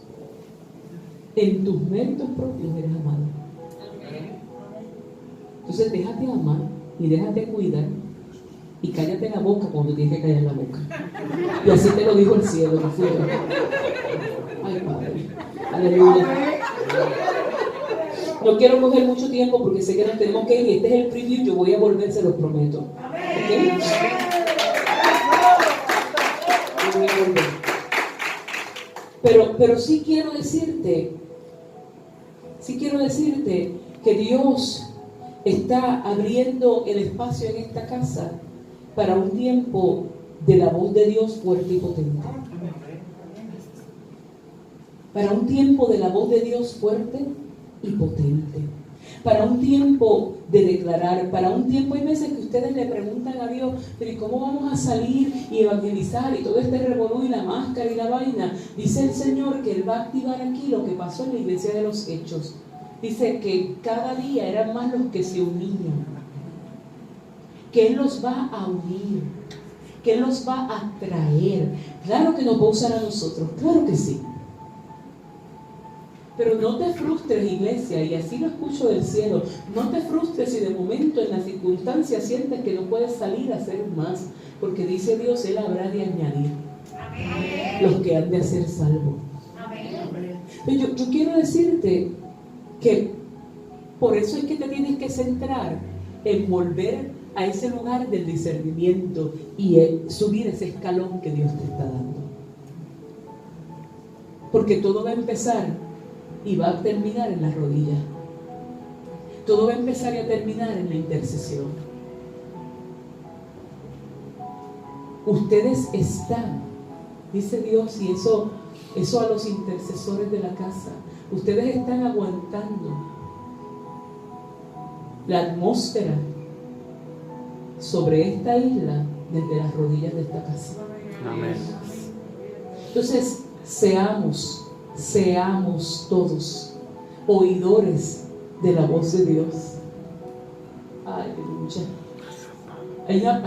A: En tus méritos propios eres amado. Entonces déjate amar y déjate cuidar y cállate la boca cuando tienes que callar la boca. Y así te lo dijo el cielo, no fui yo. Ay, Padre. Aleluya. No quiero coger mucho tiempo porque sé que nos tenemos que ir y este es el preview, yo voy a volver, se los prometo. ¿Okay? Yo voy a volver. Pero sí quiero decirte que Dios está abriendo el espacio en esta casa para un tiempo de la voz de Dios fuerte y potente. Para un tiempo de la voz de Dios fuerte y potente. Para un tiempo de declarar, para un tiempo, hay veces que ustedes le preguntan a Dios, pero ¿y cómo vamos a salir y evangelizar y todo este revolú y la máscara y la vaina? Dice el Señor que Él va a activar aquí lo que pasó en la iglesia de los Hechos. Dice que cada día eran más los que se unían, que Él los va a unir, que Él los va a traer. Claro que nos va a usar a nosotros, claro que sí. Pero no te frustres, iglesia, y así lo escucho del cielo. No te frustres si de momento en las circunstancias sientes que no puedes salir a hacer más, porque dice Dios, Él habrá de añadir los que han de ser salvos. Pero yo quiero decirte que por eso es que te tienes que centrar en volver a ese lugar del discernimiento y subir ese escalón que Dios te está dando. Porque todo va a empezar y va a terminar en las rodillas. Todo va a empezar y a terminar en la intercesión. Ustedes están, dice Dios, y eso a los intercesores de la casa, ustedes están aguantando la atmósfera sobre esta isla desde las rodillas de esta casa.
B: Amén.
A: Entonces, seamos todos oidores de la voz de Dios. Aleluya.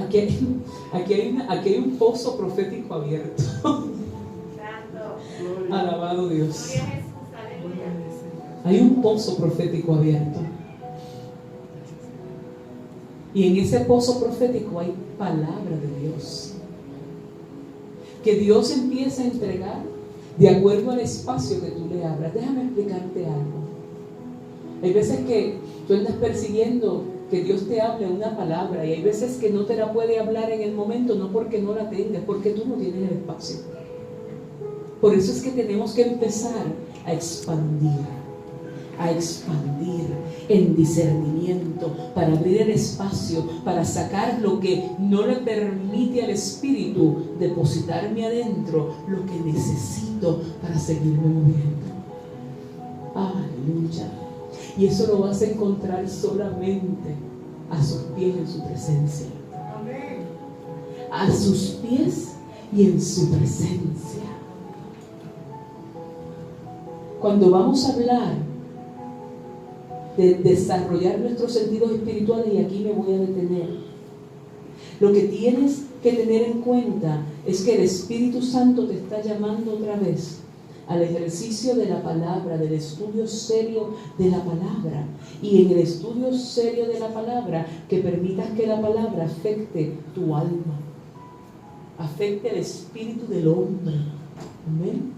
A: Aquí hay un pozo profético abierto. Alabado Dios. Hay un pozo profético abierto. Y en ese pozo profético hay palabra de Dios. Que Dios empieza a entregar de acuerdo al espacio que tú le abras. Déjame explicarte algo. Hay veces que tú andas persiguiendo que Dios te hable una palabra y hay veces que no te la puede hablar en el momento, no porque no la tengas, porque tú no tienes el espacio. Por eso es que tenemos que empezar a expandir en discernimiento, para abrir el espacio, para sacar lo que no le permite al Espíritu depositarme adentro, lo que necesito para seguirme moviendo. Aleluya. Y eso lo vas a encontrar solamente a sus pies en su presencia. A sus pies y en su presencia. Cuando vamos a hablar de desarrollar nuestros sentidos espirituales, y aquí me voy a detener, lo que tienes que tener en cuenta es que el Espíritu Santo te está llamando otra vez al ejercicio de la palabra, del estudio serio de la palabra. Y en el estudio serio de la palabra, que permitas que la palabra afecte tu alma, afecte el espíritu del hombre. Amén.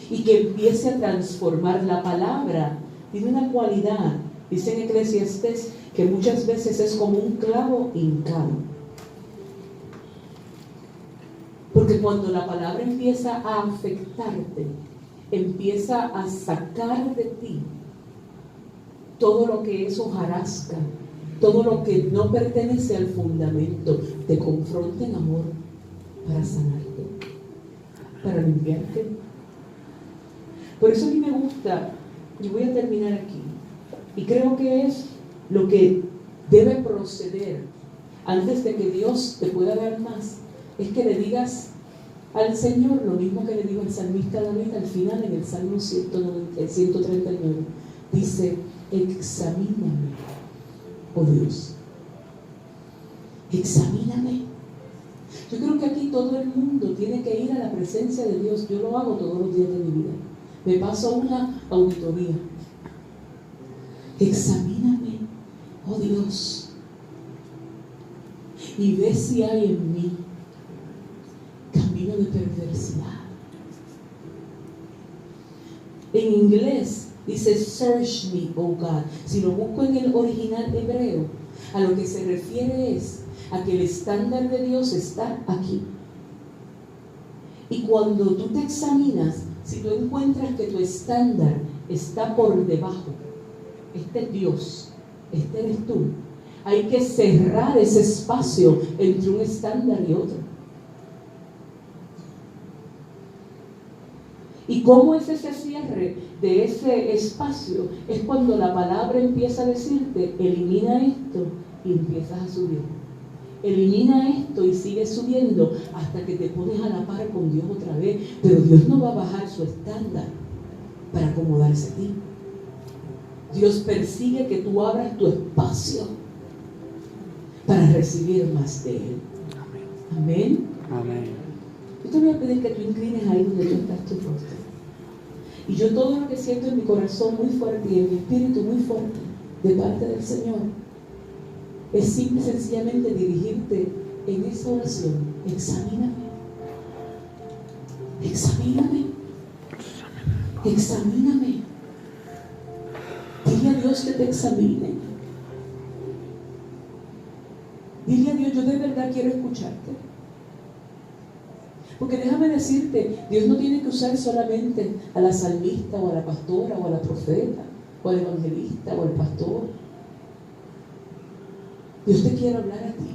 A: Y que empiece a transformar. La palabra tiene una cualidad, dice en Eclesiastés, que muchas veces es como un clavo hincado. Porque cuando la palabra empieza a afectarte, empieza a sacar de ti todo lo que es hojarasca, todo lo que no pertenece al fundamento, te confronta en amor para sanarte, para limpiarte. Por eso a mí me gusta, y voy a terminar aquí, y creo que es lo que debe proceder antes de que Dios te pueda dar más, es que le digas al Señor lo mismo que le dijo el salmista David al final en el Salmo 139. Dice: examíname, oh Dios, examíname. Yo creo que aquí todo el mundo tiene que ir a la presencia de Dios. Yo lo hago todos los días de mi vida. Me paso una auditoría. Examíname, oh Dios, y ve si hay en mí camino de perversidad. En inglés dice search me, oh God. Si lo busco en el original hebreo, a lo que se refiere es a que el estándar de Dios está aquí. Y cuando tú te examinas, si tú encuentras que tu estándar está por debajo, este es Dios, este eres tú, hay que cerrar ese espacio entre un estándar y otro. ¿Y cómo es ese cierre de ese espacio? Es cuando la palabra empieza a decirte: elimina esto, y empiezas a subir. Elimina esto y sigue subiendo hasta que te pones a la par con Dios otra vez. Pero Dios no va a bajar su estándar para acomodarse a ti. Dios persigue que tú abras tu espacio para recibir más de Él. Amén.
C: Amén.
A: Yo te voy a pedir que tú inclines ahí donde tú estás tu rostro. Y yo todo lo que siento en mi corazón muy fuerte y en mi espíritu muy fuerte de parte del Señor es simple y sencillamente dirigirte en esa oración. Examíname. Examíname. Examíname. Dile a Dios que te examine. Dile a Dios: yo de verdad quiero escucharte. Porque déjame decirte, Dios no tiene que usar solamente a la salmista o a la pastora o a la profeta o al evangelista o al pastor. Dios te quiere hablar a ti.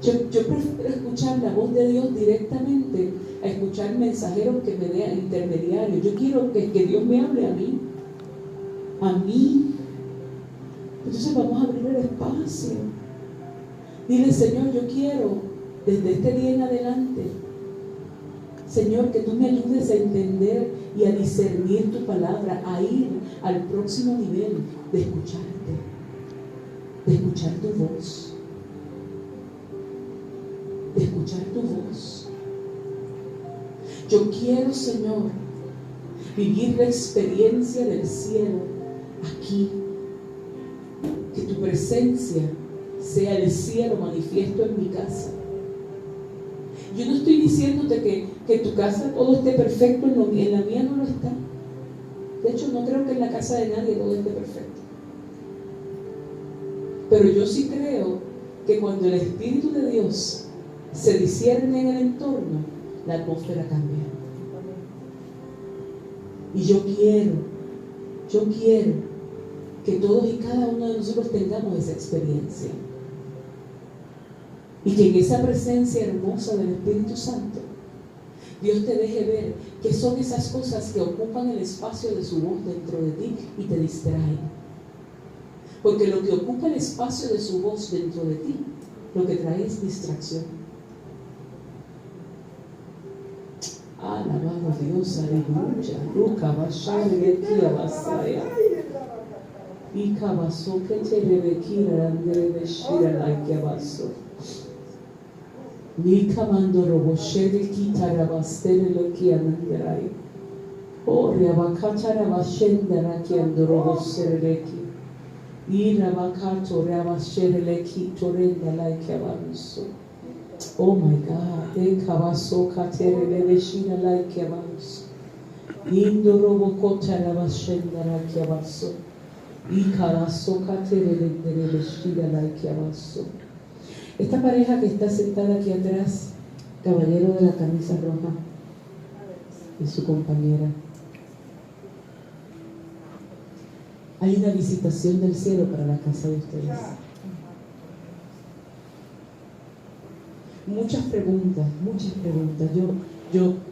A: Yo prefiero escuchar la voz de Dios directamente a escuchar mensajeros que me den intermediarios. Yo quiero que Dios me hable a mí. A mí. Entonces vamos a abrir el espacio. Dile: Señor, yo quiero desde este día en adelante, Señor, que tú me ayudes a entender y a discernir tu palabra, a ir al próximo nivel de escucharte, de escuchar tu voz, de escuchar tu voz. Yo quiero, Señor, vivir la experiencia del cielo aquí, que tu presencia sea el cielo manifiesto en mi casa. Yo no estoy diciéndote que en tu casa todo esté perfecto, en la mía no lo está. De hecho, no creo que en la casa de nadie todo esté perfecto. Pero yo sí creo que cuando el Espíritu de Dios se discierne en el entorno, la atmósfera cambia. Y yo quiero que todos y cada uno de nosotros tengamos esa experiencia. Y que en esa presencia hermosa del Espíritu Santo, Dios te deje ver qué son esas cosas que ocupan el espacio de su voz dentro de ti y te distraen. Porque lo que ocupa el espacio de su voz dentro de ti lo que trae es distracción. Alabado Dios, aleluya. Ruca Bashar de Kia Basaya. Y Cabaso que te rebequira Andre de Shira la Kiabaso. Ni Camando Roboshe de Kitarabastere lo Kiananderai. O Riabacatara Bashendara Kiandorobosereki. Y Rabakato Rabashereki Torenda la Kiabanso. Oh my God, de Cabaso Catere de Shira la Kiabanso. Indorobocota Rabashendara Kiabaso. Y Cabaso Catere de Shira la Kiabanso. Esta pareja que está sentada aquí atrás, caballero de la camisa roja, y su compañera. Hay una visitación del cielo para la casa de ustedes. Muchas preguntas.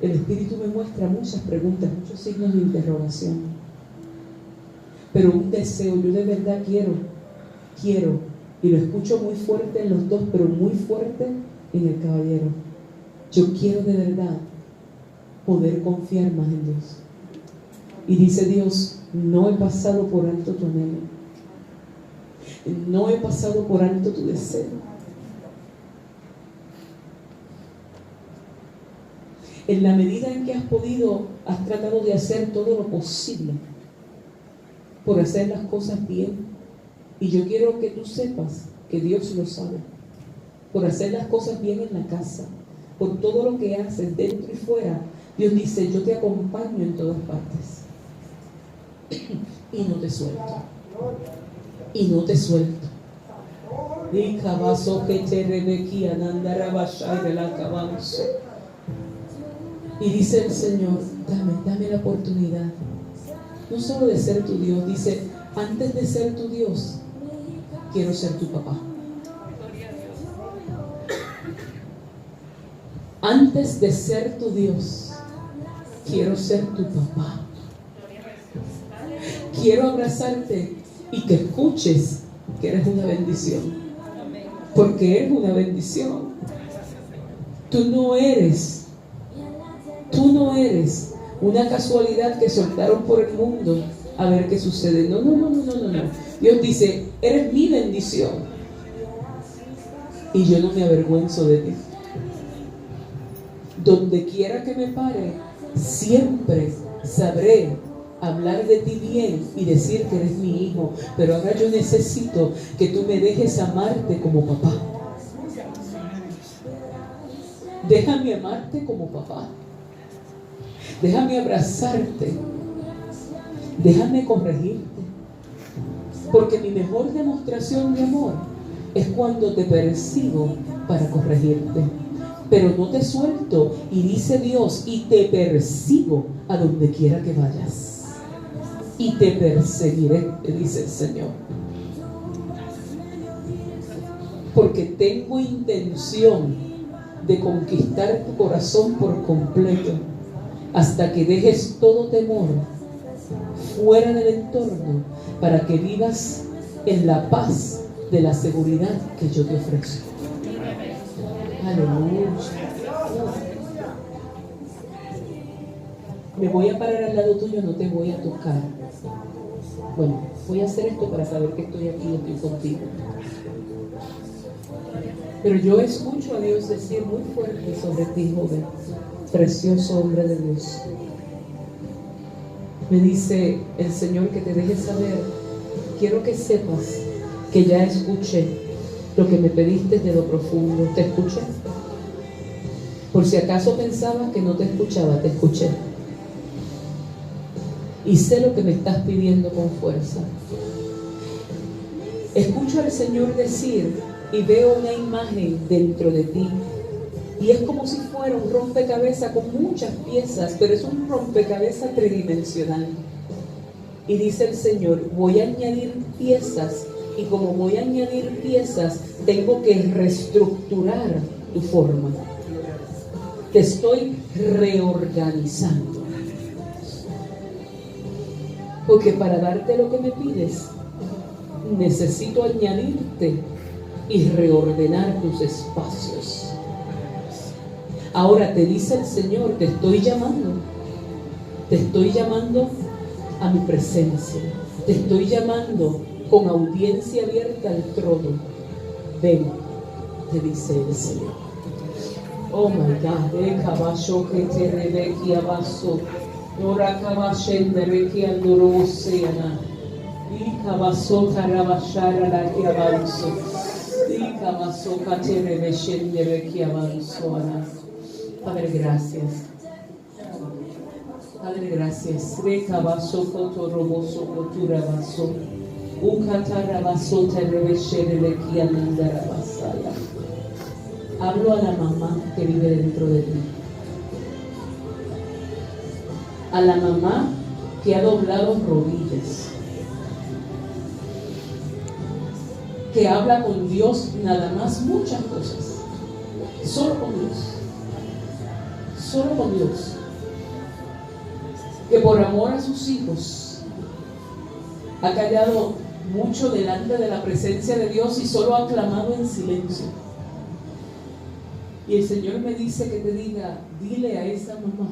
A: El Espíritu me muestra muchas preguntas, muchos signos de interrogación. Pero un deseo, yo de verdad quiero, y lo escucho muy fuerte en los dos, pero muy fuerte en el caballero. Yo quiero de verdad poder confiar más en Dios. Y dice Dios, no he pasado por alto tu anhelo. No he pasado por alto tu deseo. En la medida en que has podido, has tratado de hacer todo lo posible por hacer las cosas bien. Y yo quiero que tú sepas que Dios lo sabe. Por hacer las cosas bien en la casa, por todo lo que haces dentro y fuera, Dios dice, yo te acompaño en todas partes. Y no te suelto. Y no te suelto. Y dice el Señor, dame la oportunidad. No solo de ser tu Dios, dice, antes de ser tu Dios, quiero ser tu papá. Antes de ser tu Dios, quiero ser tu papá. Quiero abrazarte y que escuches que eres una bendición. Porque eres una bendición. Tú no eres una casualidad que soltaron por el mundo a ver qué sucede. No. Dios dice, eres mi bendición. Y yo no me avergüenzo de ti. Donde quiera que me pare, siempre sabré hablar de ti bien y decir que eres mi hijo. Pero ahora yo necesito que tú me dejes amarte como papá. Déjame amarte como papá. Déjame abrazarte. Déjame corregirte. Porque mi mejor demostración de amor es cuando te persigo para corregirte. Pero no te suelto, y dice Dios, y te persigo a donde quiera que vayas. Y te perseguiré, dice el Señor. Porque tengo intención de conquistar tu corazón por completo, hasta que dejes todo temor fuera del entorno, para que vivas en la paz de la seguridad que yo te ofrezco. Aleluya. Me voy a parar al lado tuyo, no te voy a tocar. Bueno, voy a hacer esto para saber que estoy aquí y estoy contigo. Pero yo escucho a Dios decir muy fuerte sobre ti, joven, precioso hombre de Dios. Me dice el Señor que te deje saber, quiero que sepas que ya escuché lo que me pediste de lo profundo. ¿Te escuché? Por si acaso pensabas que no te escuchaba, te escuché. Y sé lo que me estás pidiendo con fuerza. Escucho al Señor decir y veo una imagen dentro de ti. Y es como si fuera un rompecabezas con muchas piezas, pero es un rompecabezas tridimensional. Y dice el Señor, voy a añadir piezas, y como voy a añadir piezas, tengo que reestructurar tu forma. Te estoy reorganizando. Porque para darte lo que me pides, necesito añadirte y reordenar tus espacios. Ahora te dice el Señor, te estoy llamando a mi presencia, te estoy llamando con audiencia abierta al trono. Ven, te dice el Señor. Oh my God, de caballo que te rebequi abaso, ora caballen de requi andoro oceana, y cabaso carabashara la que avanzo, y cabaso que rebellen de requi avanzo. Padre, gracias. Padre, gracias. Recabaso cotoroboso coturabaso, ucatarabaso te rebellen de requi andarabasaya. Hablo a la mamá que vive dentro de ti. A la mamá que ha doblado rodillas. Que habla con Dios nada más muchas cosas. Solo con Dios. Solo con Dios. Que por amor a sus hijos ha callado mucho delante de la presencia de Dios y solo ha clamado en silencio. Y el Señor me dice que te diga, dile a esa mamá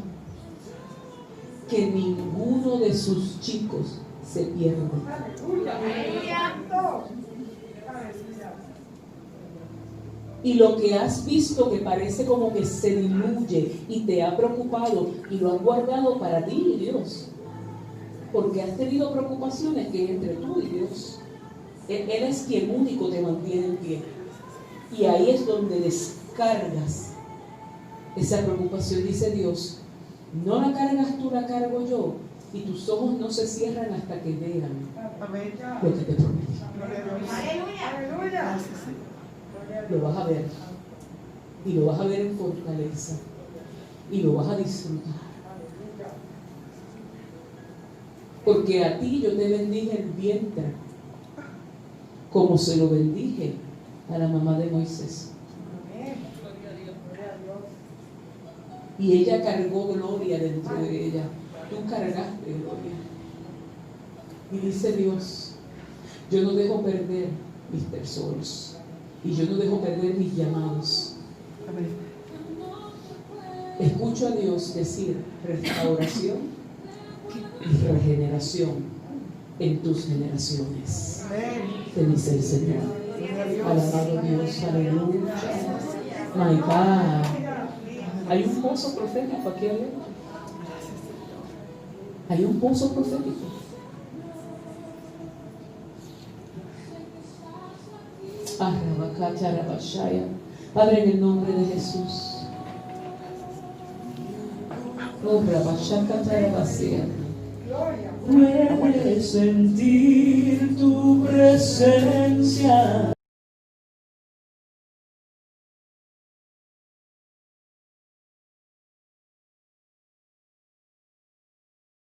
A: que ninguno de sus chicos se pierde. Y lo que has visto que parece como que se diluye y te ha preocupado y lo has guardado para ti y Dios. Porque has tenido preocupaciones que es entre tú y Dios. Él es quien único te mantiene en pie. Y ahí es donde descargas esa preocupación, dice Dios. No la cargas tú, la cargo yo. Y tus ojos no se cierran hasta que vean lo que te prometí.
B: Aleluya.
A: Lo vas a ver. Y lo vas a ver en fortaleza. Y lo vas a disfrutar. Porque a ti yo te bendije el vientre, como se lo bendije a la mamá de Moisés. Y ella cargó gloria dentro de ella. Tú cargaste gloria. Y dice Dios, yo no dejo perder mis tesoros. Y yo no dejo perder mis llamados. Escucho a Dios decir restauración y regeneración en tus generaciones. Te dice el Señor. Alabado Dios, aleluya. My God. Hay un pozo profético aquí adentro. Hay un pozo profético. Padre, en el nombre de Jesús.
C: Puedes sentir tu presencia